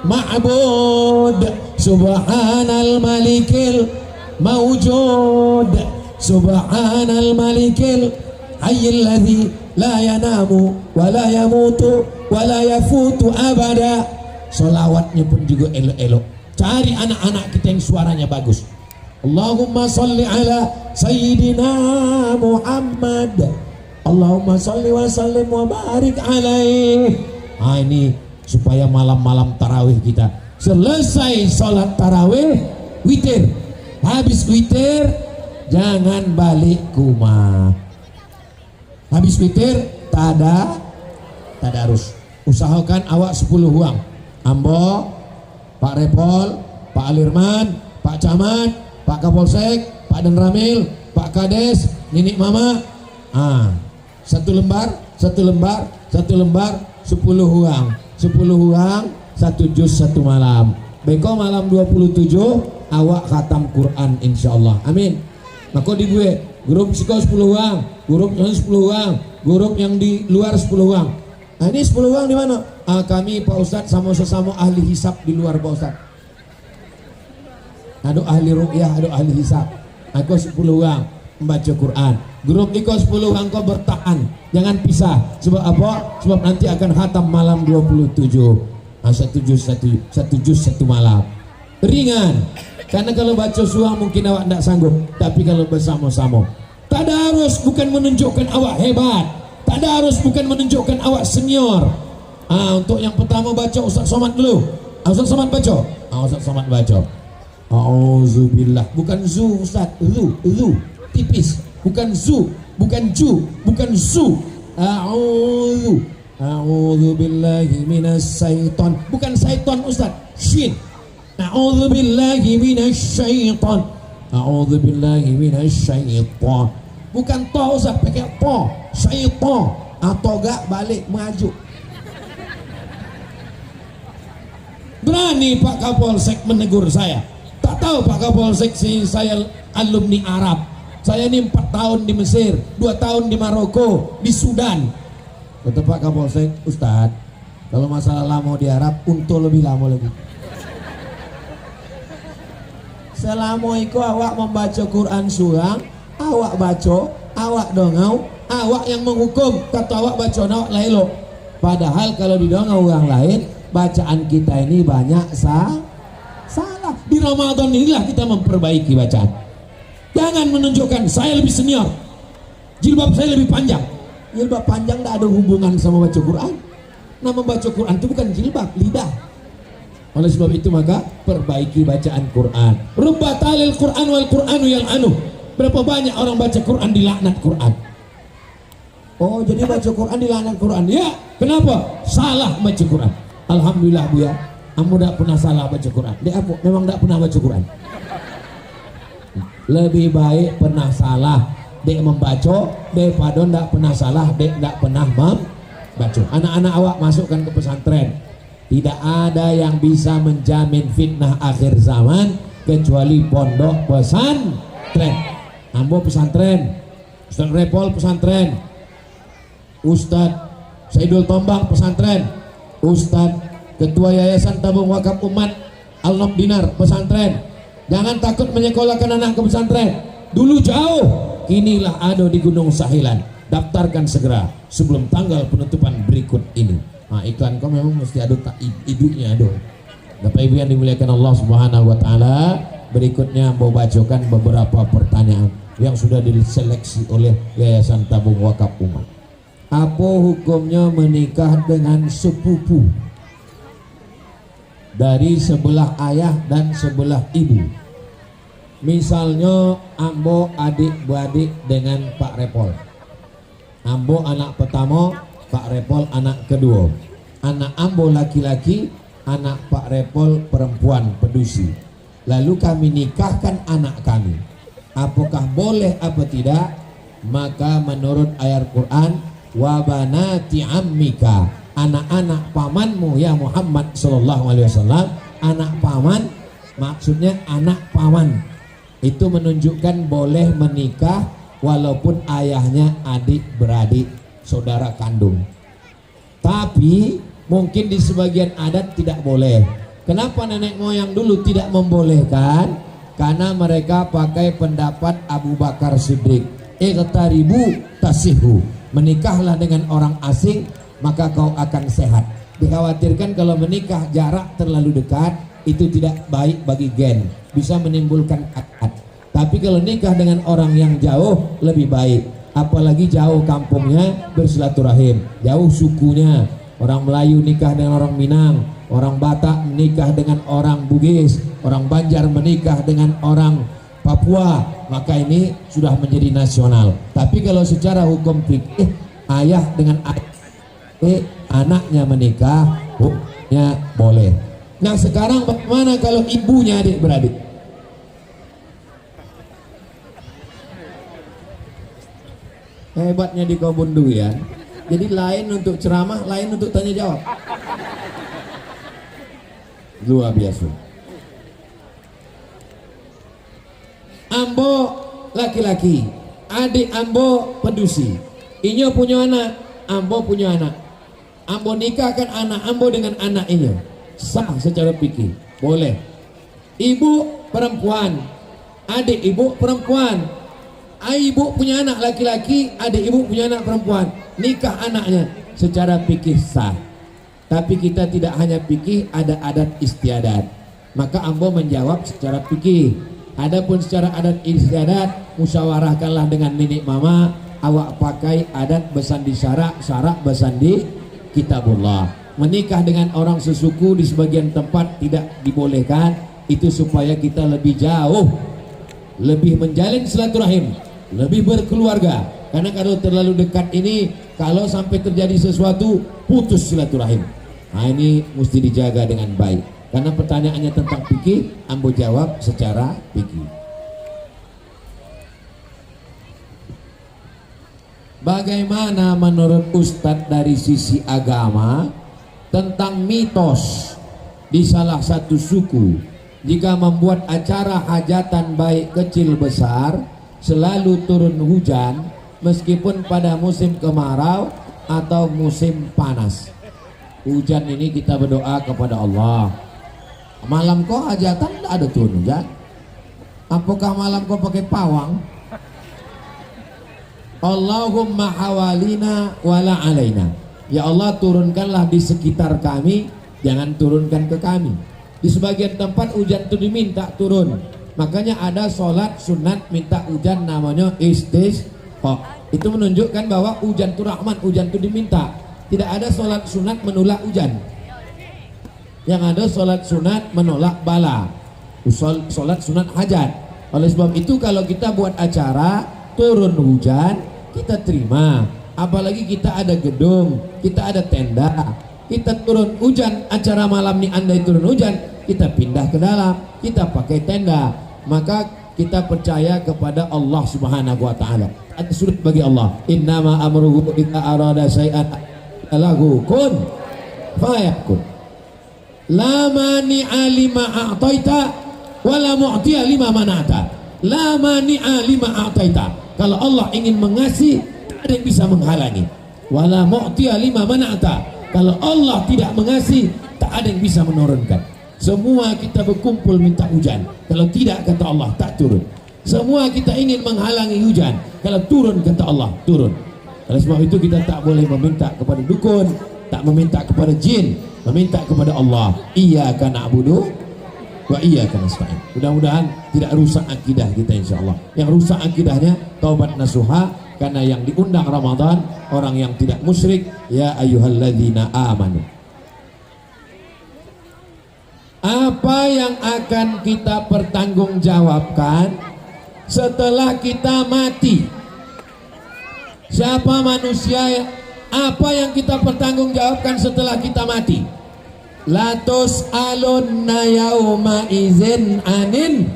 Ma'bud, Subhanal Malikil Mawjud, Subhanal Malikil Hayyil ladzi la yanamu wa la yamutu wa la yafutu abada. Solawatnya pun juga elok-elok. Cari anak-anak kita yang suaranya bagus. Allahumma salli ala Sayyidina Muhammad, Allahumma salli wa sallim wa barik alaih. Nah, ini supaya malam-malam tarawih kita selesai sholat tarawih, witir. Habis witir jangan balik ke rumah, Habis witir tadarus. Usahakan awak 10 uang. Ambo, Pak Repol, Pak Alirman, Pak Camat, Pak Kapolsek, Pak Denramil, Pak Kades, Ninik Mama. Satu lembar 10 uang. 10 uang, 1 juz 1 malam. Beko malam 27 awak khatam Quran insyaallah. Amin. Maka di gue grup psiko 10 uang, grup yang 10 uang, grup yang di luar 10 uang. Nah ini 10 uang di mana? Kami Pak Ustadz sama sesama ahli hisab di luar Pak Ustadz. Ada ahli ruqyah, ada ahli hisab. Aku 10 uang membaca Quran. Grup Iko 10 uang kau bertahan, jangan pisah. Sebab apa? Sebab nanti akan khatam malam 27. 1 juz 1 malam. Ringan. Karena kalau baca suang mungkin awak tidak sanggup, tapi kalau bersama-sama. Tadarus bukan menunjukkan awak hebat. Tadarus bukan menunjukkan awak senior. Untuk yang pertama baca Ustaz Somad dulu. Ustaz Somad baca. Ustaz Somad baca. Auzubillah. Bukan zu Ustaz, lu tipis. Bukan zu, bukan ju, bukan zu. A'udzu billahi minas syaiton. Bukan syaiton Ustaz, syin. A'udzu billahi minasy syaiton. A'udzu billahi minasy syaiton. Bukan to Ustaz, pakai to. Syaiton. Atau gak balik maju. Berani Pak Kapolsek menegur saya. Tak tahu Pak Kapolsek saya alumni Arab. Saya ini 4 tahun di Mesir, 2 tahun di Maroko, di Sudan. Kata Pak Kapolsek, Ustadz, kalau masalah lama di Arab, untuk lebih lama lagi. Selama itu awak membaca Quran surang, awak baca, awak dongau, awak yang menghukum. Kata awak baca, awak lailo. Padahal kalau di dongau orang lain, bacaan kita ini banyak salah. Di Ramadan inilah kita memperbaiki bacaan. Jangan menunjukkan saya lebih senior, jilbab saya lebih panjang. Jilbab panjang tidak ada hubungan sama baca Quran. Nama baca Quran itu bukan jilbab, lidah. Oleh sebab itu maka perbaiki bacaan Quran. Rubba talil Quran wal Quranu yang anu. Berapa banyak orang baca Quran dilaknat Quran. Oh jadi baca Quran dilaknat Quran. Ya kenapa? Salah baca Quran. Alhamdulillah Bu ya, kamu tidak pernah salah baca Quran. Dek apa? Memang tidak pernah baca Quran. Lebih baik pernah salah dek membaca daripada tidak pernah salah dek tidak pernah membaca. Anak-anak awak masukkan ke pesantren. Tidak ada yang bisa menjamin fitnah akhir zaman kecuali pondok pesantren. Ambo pesantren, Ustaz Repol pesantren, Ustaz Saidul Tombang pesantren, Ustaz Ketua Yayasan Tabung Wakaf Umat Al-Nob Dinar pesantren. Jangan takut menyekolahkan anak ke pesantren. Dulu jauh, kinilah ada di Gunung Sahilan. Daftarkan segera sebelum tanggal penutupan berikut ini. Nah, iklan kau memang mesti ada iduknya ada. Bapak Ibu yang dimuliakan Allah Subhanahu wa taala, berikutnya mau bacakan beberapa pertanyaan yang sudah diseleksi oleh Yayasan Tabung Wakaf Umat. Apa hukumnya menikah dengan sepupu dari sebelah ayah dan sebelah ibu? Misalnya ambo adik-beradik dengan Pak Repol. Ambo anak pertama, Pak Repol anak kedua. Anak ambo laki-laki, anak Pak Repol perempuan pedusi. Lalu kami nikahkan anak kami. Apakah boleh apa tidak? Maka menurut ayat Quran, wa banati ammika, anak-anak pamanmu ya Muhammad sallallahu alaihi wasallam. Anak paman maksudnya anak paman. Itu menunjukkan boleh menikah walaupun ayahnya adik beradik, saudara kandung. Tapi mungkin di sebagian adat tidak boleh. Kenapa nenek moyang dulu tidak membolehkan? Karena mereka pakai pendapat Abu Bakar Siddiq, iqtaribu tasihu, menikahlah dengan orang asing maka kau akan sehat. Dikhawatirkan kalau menikah jarak terlalu dekat itu tidak baik bagi gen, bisa menimbulkan akad. Tapi kalau nikah dengan orang yang jauh lebih baik, apalagi jauh kampungnya bersilaturahim, jauh sukunya. Orang Melayu nikah dengan orang Minang, orang Batak menikah dengan orang Bugis, orang Banjar menikah dengan orang Papua, maka ini sudah menjadi nasional. Tapi kalau secara hukum fikih, ayah dengan anaknya menikah, hukumnya boleh. Nah sekarang bagaimana kalau ibunya adik-beradik? Hebatnya di Kebun Durian. Jadi lain untuk ceramah, lain untuk tanya jawab. Luar biasa. Ambo laki-laki, adik Ambo pedusi. Inyo punya anak, Ambo punya anak. Ambo nikahkan anak Ambo dengan anak Inyo. Sah secara fikih, boleh. Ibu perempuan, adik ibu perempuan. Ibu punya anak laki-laki, adik ibu punya anak perempuan, nikah anaknya, secara fikih sah. Tapi kita tidak hanya fikih, ada adat istiadat. Maka Ambo menjawab secara fikih. Adapun secara adat istiadat, musyawarahkanlah dengan nenek mama, awak pakai adat besandi syarak, syarak besandi kitabullah. Menikah dengan orang sesuku di sebagian tempat tidak dibolehkan, itu supaya kita lebih jauh, lebih menjalin silaturahim, lebih berkeluarga. Karena kalau terlalu dekat ini, kalau sampai terjadi sesuatu, putus silaturahim. Nah ini mesti dijaga dengan baik. Karena pertanyaannya tentang fikih, Ambo jawab secara fikih. Bagaimana menurut Ustadz dari sisi agama tentang mitos di salah satu suku, jika membuat acara hajatan baik kecil besar selalu turun hujan meskipun pada musim kemarau atau musim panas? Hujan ini kita berdoa kepada Allah. Malam kau hajatan tidak ada turun hujan. Apakah malam kau pakai pawang? Allahumma hawalina wala alaina. Ya Allah, turunkanlah di sekitar kami, jangan turunkan ke kami. Di sebagian tempat hujan itu diminta turun. Makanya ada sholat sunat minta hujan, namanya istisqa. Itu menunjukkan bahwa hujan itu rahmat, hujan itu diminta. Tidak ada sholat sunat menolak hujan. Yang ada sholat sunat menolak bala, sholat sunat hajat. Oleh sebab itu kalau kita buat acara turun hujan, kita terima. Apalagi kita ada gedung, kita ada tenda, kita turun hujan, acara malam ini andai turun hujan, kita pindah ke dalam, kita pakai tenda. Maka kita percaya kepada Allah Subhanahu wa ta'ala. Ada surat bagi Allah, innama amruhu idza arada syai'an lahu kun fayakun. La mani'a lima a'taita wala mu'tiya lima mana'ta. La mani'a lima a'taita. Kalau Allah ingin mengasih, tak ada yang bisa menghalangi. Wala mu'tiya lima mana'ta. Kalau Allah tidak mengasih, tak ada yang bisa menurunkan. Semua kita berkumpul minta hujan, kalau tidak kata Allah tak turun. Semua kita ingin menghalangi hujan, kalau turun kata Allah turun. Oleh sebab itu kita tak boleh meminta kepada dukun, tak meminta kepada jin, meminta kepada Allah. Iyyaka na'budu wa iyyaka nasta'in. Mudah-mudahan tidak rusak akidah kita insyaallah. Yang rusak akidahnya taubat nasuha, karena yang diundang Ramadan orang yang tidak musyrik. Ya ayyuhalladzina amanu. Apa yang akan kita pertanggungjawabkan setelah kita mati? Siapa manusia? Apa yang kita pertanggungjawabkan setelah kita mati? Latus alunna yauma izin anin.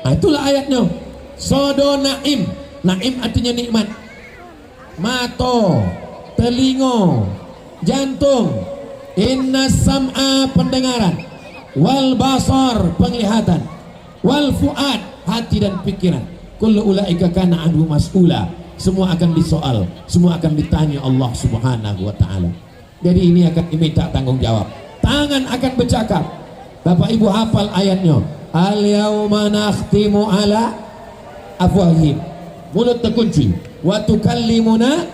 Nah, itulah ayatnya. Sodo naim. Naim artinya nikmat. Mato, telingo, jantung, inna sam'a pendengaran, wal basar penglihatan, wal fuad hati dan pikiran. Kullu ulaika kana anhu mas'ula. Semua akan disoal, semua akan ditanya Allah Subhanahu wa ta'ala. Jadi ini akan diminta tanggung jawab. Tangan akan bercakap. Bapak Ibu hafal ayatnya. Al yauma nakhtimu ala afwahihim. Mulut terkunci. Wa tukallimuna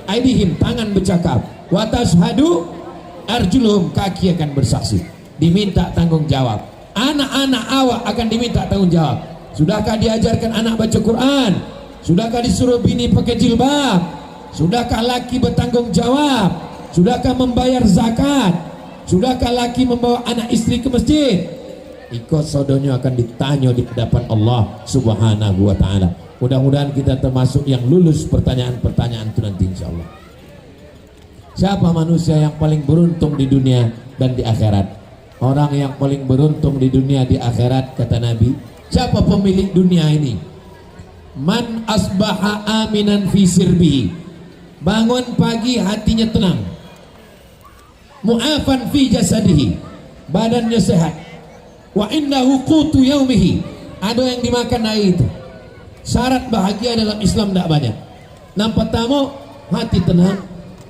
aydihim, tangan bercakap. Wa tashhadu arjuluhum, kaki akan bersaksi. Diminta tanggung jawab. Anak-anak awak akan diminta tanggung jawab. Sudahkah diajarkan anak baca Quran? Sudahkah disuruh bini pakai jilbab? Sudahkah laki bertanggung jawab? Sudahkah membayar zakat? Sudahkah laki membawa anak istri ke masjid? ikut sodonyo akan ditanya di hadapan Allah Subhanahu wa taala. Mudah-mudahan kita termasuk yang lulus pertanyaan-pertanyaan itu nanti insyaallah. Siapa manusia yang paling beruntung di dunia dan di akhirat? Orang yang paling beruntung di dunia di akhirat, kata Nabi, siapa pemilik dunia ini? Man asbaha aminan fi sirbihi, bangun pagi hatinya tenang, mu'afan fi jasadihi, badannya sehat, wa indahu qutu yaumihi, ada yang dimakan hari itu. Syarat bahagia dalam Islam tidak banyak. Yang pertama, hati tenang.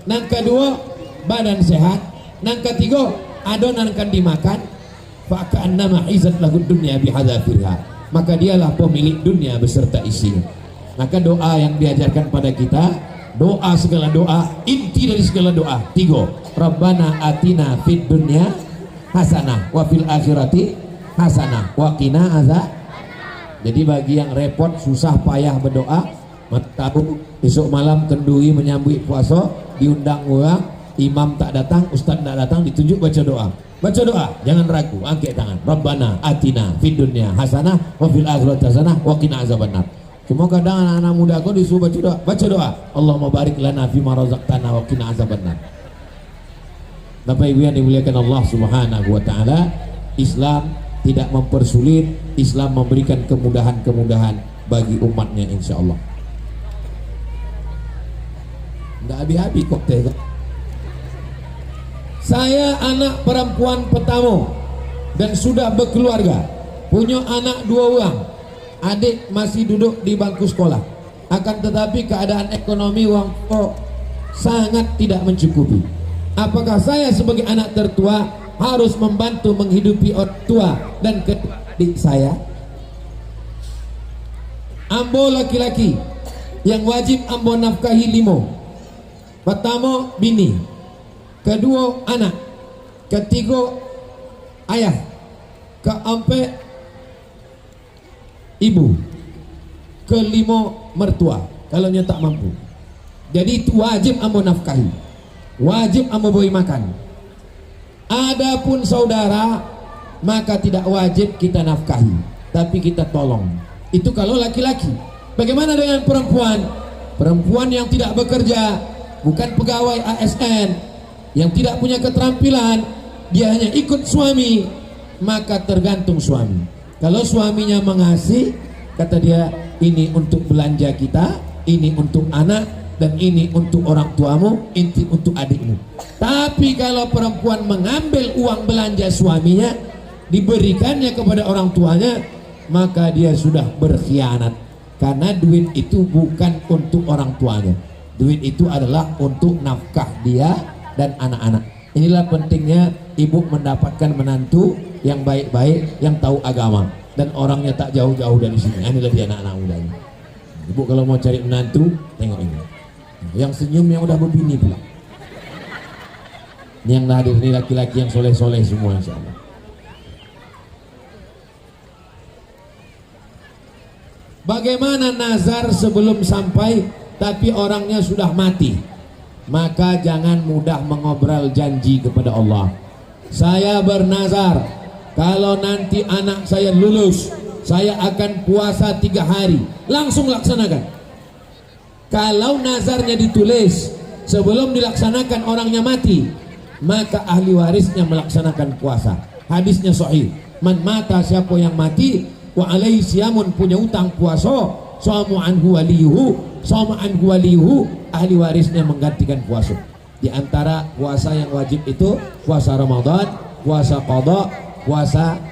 Yang kedua, badan sehat. Yang ketiga, adonan akan dimakan. Faka'annama izat lahu dunya bihadzafirha, maka dialah pemilik dunia beserta isinya. Maka doa yang diajarkan pada kita, doa segala doa, inti dari segala doa, 3. Rabbana atina fid dunya hasanah wa fil akhirati hasanah wa qina azab. Jadi bagi yang repot, susah payah berdoa, tahu besok malam kenduri menyambut puasa, diundang orang, imam tak datang, ustaz tak datang, ditunjuk baca doa. Baca doa, jangan ragu, angkat tangan. Rabbana atina fid dunya hasanah wa fil akhirati hasanah wa qina azabannar. Cuma kadang anak-anak muda kau disuruh baca doa. Baca doa, Allahumma barik lana fima razaqtana wa qina azabannar. Bapak Ibu yang dimuliakan Allah Subhanahu wa taala, Islam tidak mempersulit, Islam memberikan kemudahan-kemudahan bagi umatnya insyaallah. Enggak habis-habis kok teh. Saya anak perempuan pertama dan sudah berkeluarga, punya anak 2 orang. Adik masih duduk di bangku sekolah. Akan tetapi keadaan ekonomi orang tua sangat tidak mencukupi. Apakah saya sebagai anak tertua harus membantu menghidupi orang tua dan kedua adik saya? Ambo laki-laki yang wajib ambo nafkahi 5. Pertama bini, kedua anak, ketiga ayah, keempat ibu, kelima mertua kalau nya tak mampu. Jadi itu wajib ambo nafkahi, wajib ambo beri makan. Adapun saudara, maka tidak wajib kita nafkahi, tapi kita tolong. Itu kalau laki-laki. Bagaimana dengan perempuan? Perempuan yang tidak bekerja, bukan pegawai ASN, yang tidak punya keterampilan, dia hanya ikut suami, maka tergantung suami. Kalau suaminya mengasih, kata dia, ini untuk belanja kita, ini untuk anak, dan ini untuk orang tuamu, ini untuk adikmu. Tapi kalau perempuan mengambil uang belanja suaminya, diberikannya kepada orang tuanya, maka dia sudah berkhianat. Karena duit itu bukan untuk orang tuanya, duit itu adalah untuk nafkah dia dan anak-anak. Inilah pentingnya ibu mendapatkan menantu yang baik-baik, yang tahu agama, dan orangnya tak jauh-jauh dari sini. Inilah dia anak-anak mudanya. Ibu kalau mau cari menantu, tengok ini. Yang senyum yang udah berbini pula. Ini yang hadir ini laki-laki yang soleh-soleh semua insyaallah. Bagaimana nazar sebelum sampai tapi orangnya sudah mati? Maka jangan mudah mengobrol janji kepada Allah. Saya bernazar, kalau nanti anak saya lulus, saya akan puasa 3 hari. Langsung laksanakan. Kalau nazarnya ditulis sebelum dilaksanakan orangnya mati, maka ahli warisnya melaksanakan puasa. Hadisnya sahih. Man mata, siapa yang mati, wa alaihi siyamun, punya utang puasa, sama anhu waliyuhu, ahli warisnya menggantikan puasa. Di antara puasa yang wajib itu puasa Ramadan, puasa qada, puasa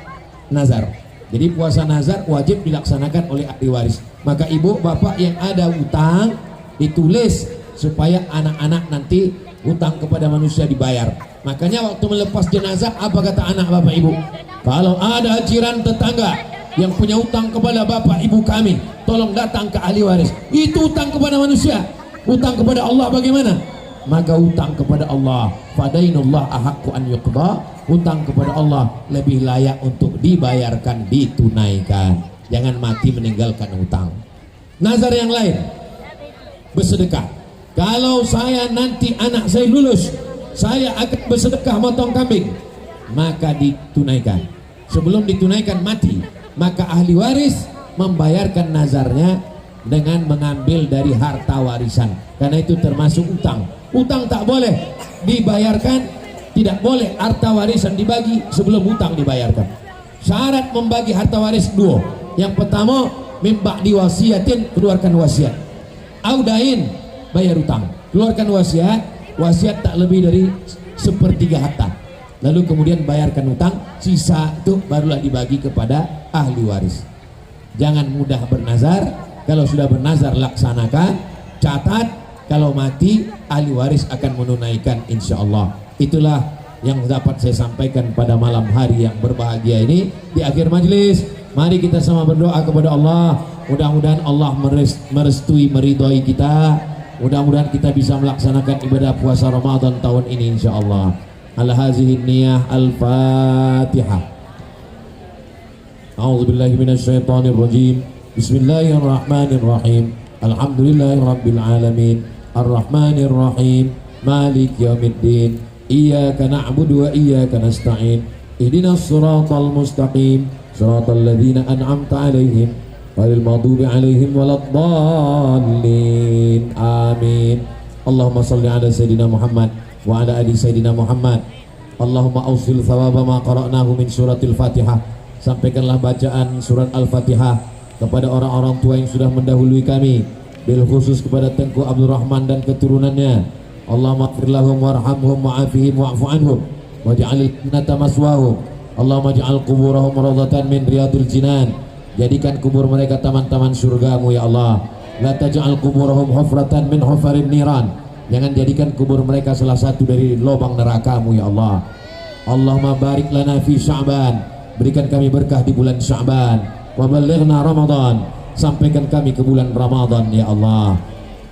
nazar. Jadi puasa nazar wajib dilaksanakan oleh ahli waris. Maka ibu bapak yang ada utang ditulis supaya anak-anak nanti utang kepada manusia dibayar. Makanya waktu melepas jenazah apa kata anak bapak ibu? Kalau ada jiran tetangga yang punya utang kepada bapak ibu kami, tolong datang ke ahli waris. Itu utang kepada manusia. Utang kepada Allah bagaimana? Maka utang kepada Allah, fadainullah ahaqqu an yuqda, utang kepada Allah lebih layak untuk dibayarkan, ditunaikan. Jangan mati meninggalkan utang. Nazar yang lain, bersedekah. Kalau saya nanti anak saya lulus, saya akan bersedekah motong kambing, maka ditunaikan. sebelum ditunaikan mati, maka ahli waris membayarkan nazarnya dengan mengambil dari harta warisan, karena itu termasuk utang. Utang tak boleh dibayarkan, tidak boleh harta warisan dibagi sebelum utang dibayarkan. Syarat membagi harta waris dua. Yang pertama, mimba diwasiatin, keluarkan wasiat. Audain, bayar utang, keluarkan wasiat. Wasiat tak lebih dari 1/3 harta. Lalu kemudian bayarkan utang, sisa itu barulah dibagi kepada ahli waris. Jangan mudah bernazar. Kalau sudah bernazar laksanakan. Catat, kalau mati ahli waris akan menunaikan insya Allah. Itulah yang dapat saya sampaikan pada malam hari yang berbahagia ini. Di akhir majelis, mari kita sama berdoa kepada Allah. Mudah-mudahan Allah merestui, meridhoi kita. Mudah-mudahan kita bisa melaksanakan ibadah puasa Ramadan tahun ini insya Allah. Ala hazihi niyah al-Fatihah. A'udzubillahi minasyaitonir rajim. Bismillahirrahmanirrahim. Alhamdulillahirabbil alamin. Arrahmanir rahim. Malik yaumiddin. Iyyaka na'budu wa iyyaka nasta'in. Ihdinas siratal mustaqim. Siratal ladzina an'amta 'alaihim ghairil maghdubi 'alaihim waladdallin. Amin. Allahumma shalli ala sayidina Muhammad wa ala ali sayidina Muhammad. Allahumma awsil thawaba ma qara'nahu min suratil Fatihah. Sampaikanlah bacaan surat Al-Fatihah kepada orang-orang tua yang sudah mendahului kami, bil khusus kepada Tengku Abdul Rahman dan keturunannya. Allahumma ighfir lahum warhamhum wa'afihim wa'fu anhum waj'alil jannata maswahum. Allahumma ij'al quburahum rawdatan min riyadil jinan. Jadikan kubur mereka taman-taman surgamu ya Allah. La taj'al quburahum hufratan min hufarin niran. Jangan jadikan kubur mereka salah satu dari lubang nerakamu ya Allah. Allahumma barik lana fi Sya'ban. Berikan kami berkah di bulan Sya'ban. Wa ballighna Ramadan. Sampaikan kami ke bulan Ramadan ya Allah.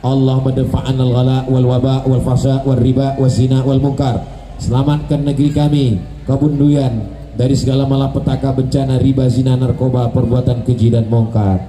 Allahumma dafa'an al-ghala wal waba wal fasa wal riba wal zina wal munkar. Selamatkan negeri kami, Kabunduyan, dari segala malapetaka, bencana, riba, zina, narkoba, perbuatan keji dan mungkar.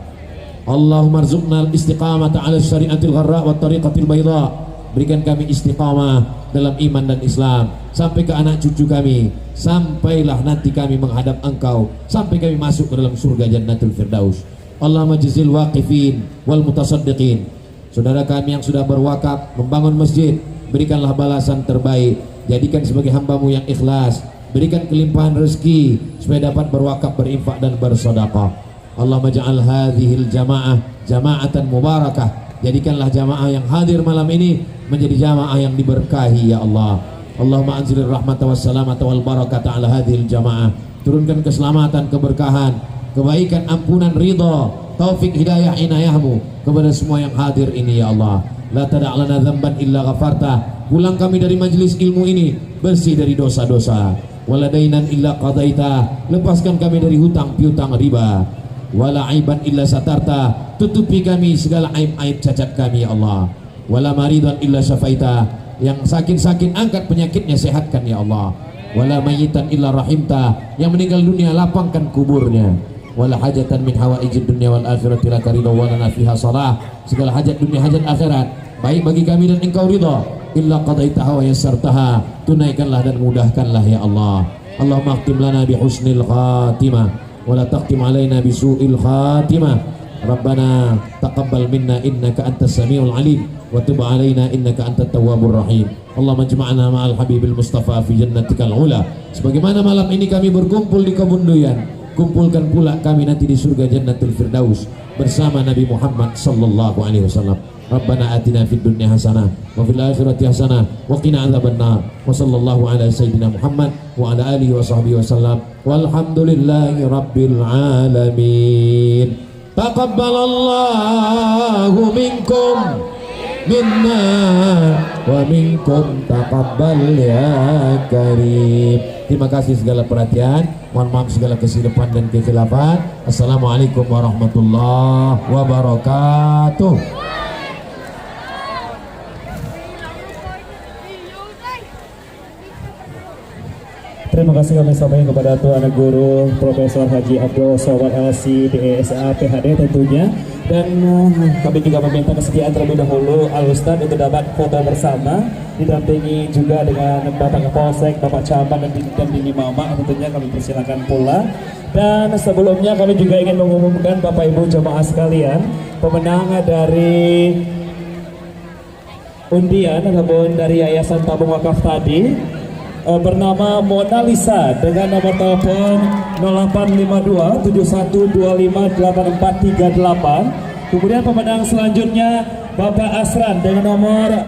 Allahumma rzuqna al-istiqamata 'ala syari'atil gharra wa tariqatil bayda. Berikan kami istiqamah dalam iman dan Islam sampai ke anak cucu kami, sampailah nanti kami menghadap Engkau, sampai kami masuk ke dalam surga Jannatul Firdaus. Allahumma jazil waqifin wal mutasaddiqin. Saudara kami yang sudah berwakaf membangun masjid, berikanlah balasan terbaik. Jadikan sebagai hamba-Mu yang ikhlas. Berikan kelimpahan rezeki supaya dapat berwakaf, berinfak dan bersedekah. Allahumma ja'al hadhil jamaah jama'atan mubarakah. Jadikanlah jamaah yang hadir malam ini menjadi jamaah yang diberkahi ya Allah. Allahumma anzilir rahmata wassalamata wal barakata ala hadhil jamaah. Turunkan keselamatan, keberkahan, kebaikan, ampunan, ridha, taufik, hidayah, inayahmu kepada semua yang hadir ini ya Allah. La tada' lana dzamban illa ghafarta. Pulang kami dari majelis ilmu ini bersih dari dosa-dosa. Waladainan illa qadaita. Lepaskan kami dari hutang piutang riba. Wala aiban illa satarta. Tutupi kami segala aib-aib cacat kami ya Allah. Wala maridan illa syafaita. Yang sakit-sakit angkat penyakitnya, sehatkan ya Allah. Wala mayitan illa rahimta. Yang meninggal dunia lapangkan kuburnya. Wala hajatan min hawaijid dunya wal akhirati laka ridha wa lana fiha salah. Segala hajat dunia, hajat akhirat baik bagi kami dan Engkau ridha. Illa qadaitaha wa yassartaha. Tunaikanlah dan mudahkanlah ya Allah. Allahumma akhtim lana bi husnil khatimah wa la taqtim alaina bi su'il khatimah. Rabbana taqabbal minna innaka antas samiul alim wa tub alaina innaka antat tawwabur rahim. Allahumma jama'na ma'al habibil mustafa fi jannatikal ula. Sebagaimana malam ini kami berkumpul di Kabunduyan, kumpulkan pula kami nanti di surga Jannatul Firdaus bersama Nabi Muhammad sallallahu alaihi wasallam. Rabbana atina fid dunya hasanah wa fil akhirati hasanah wa qina adzabannar. Wa sallallahu ala sayyidina Muhammad wa ala alihi wa sahbihi wasallam. Walhamdulillahi rabbil alamin. Taqabbalallahu minkum minna wa minkum taqabbal ya karim. Terima kasih segala perhatian. Mohon maaf segala kesilapan dan kekhilafan. Assalamualaikum warahmatullahi wabarakatuh. Terima kasih kami sampaikan kepada Tuan Guru Profesor Haji Abdul Somad LC DSA PhD tentunya, dan kami juga meminta kesediaan terlebih dahulu Al-Ustaz untuk dapat foto bersama didampingi juga dengan Bapak Kapolsek, Bapak Camat dan Bini Mama, tentunya kami persilakan pula. Dan sebelumnya kami juga ingin mengumumkan Bapak Ibu jemaah sekalian, pemenang dari undian ataupun dari Yayasan Tabung Wakaf tadi bernama Mona Lisa dengan nomor telepon 085271258438. Kemudian pemenang selanjutnya Bapak Asran dengan nomor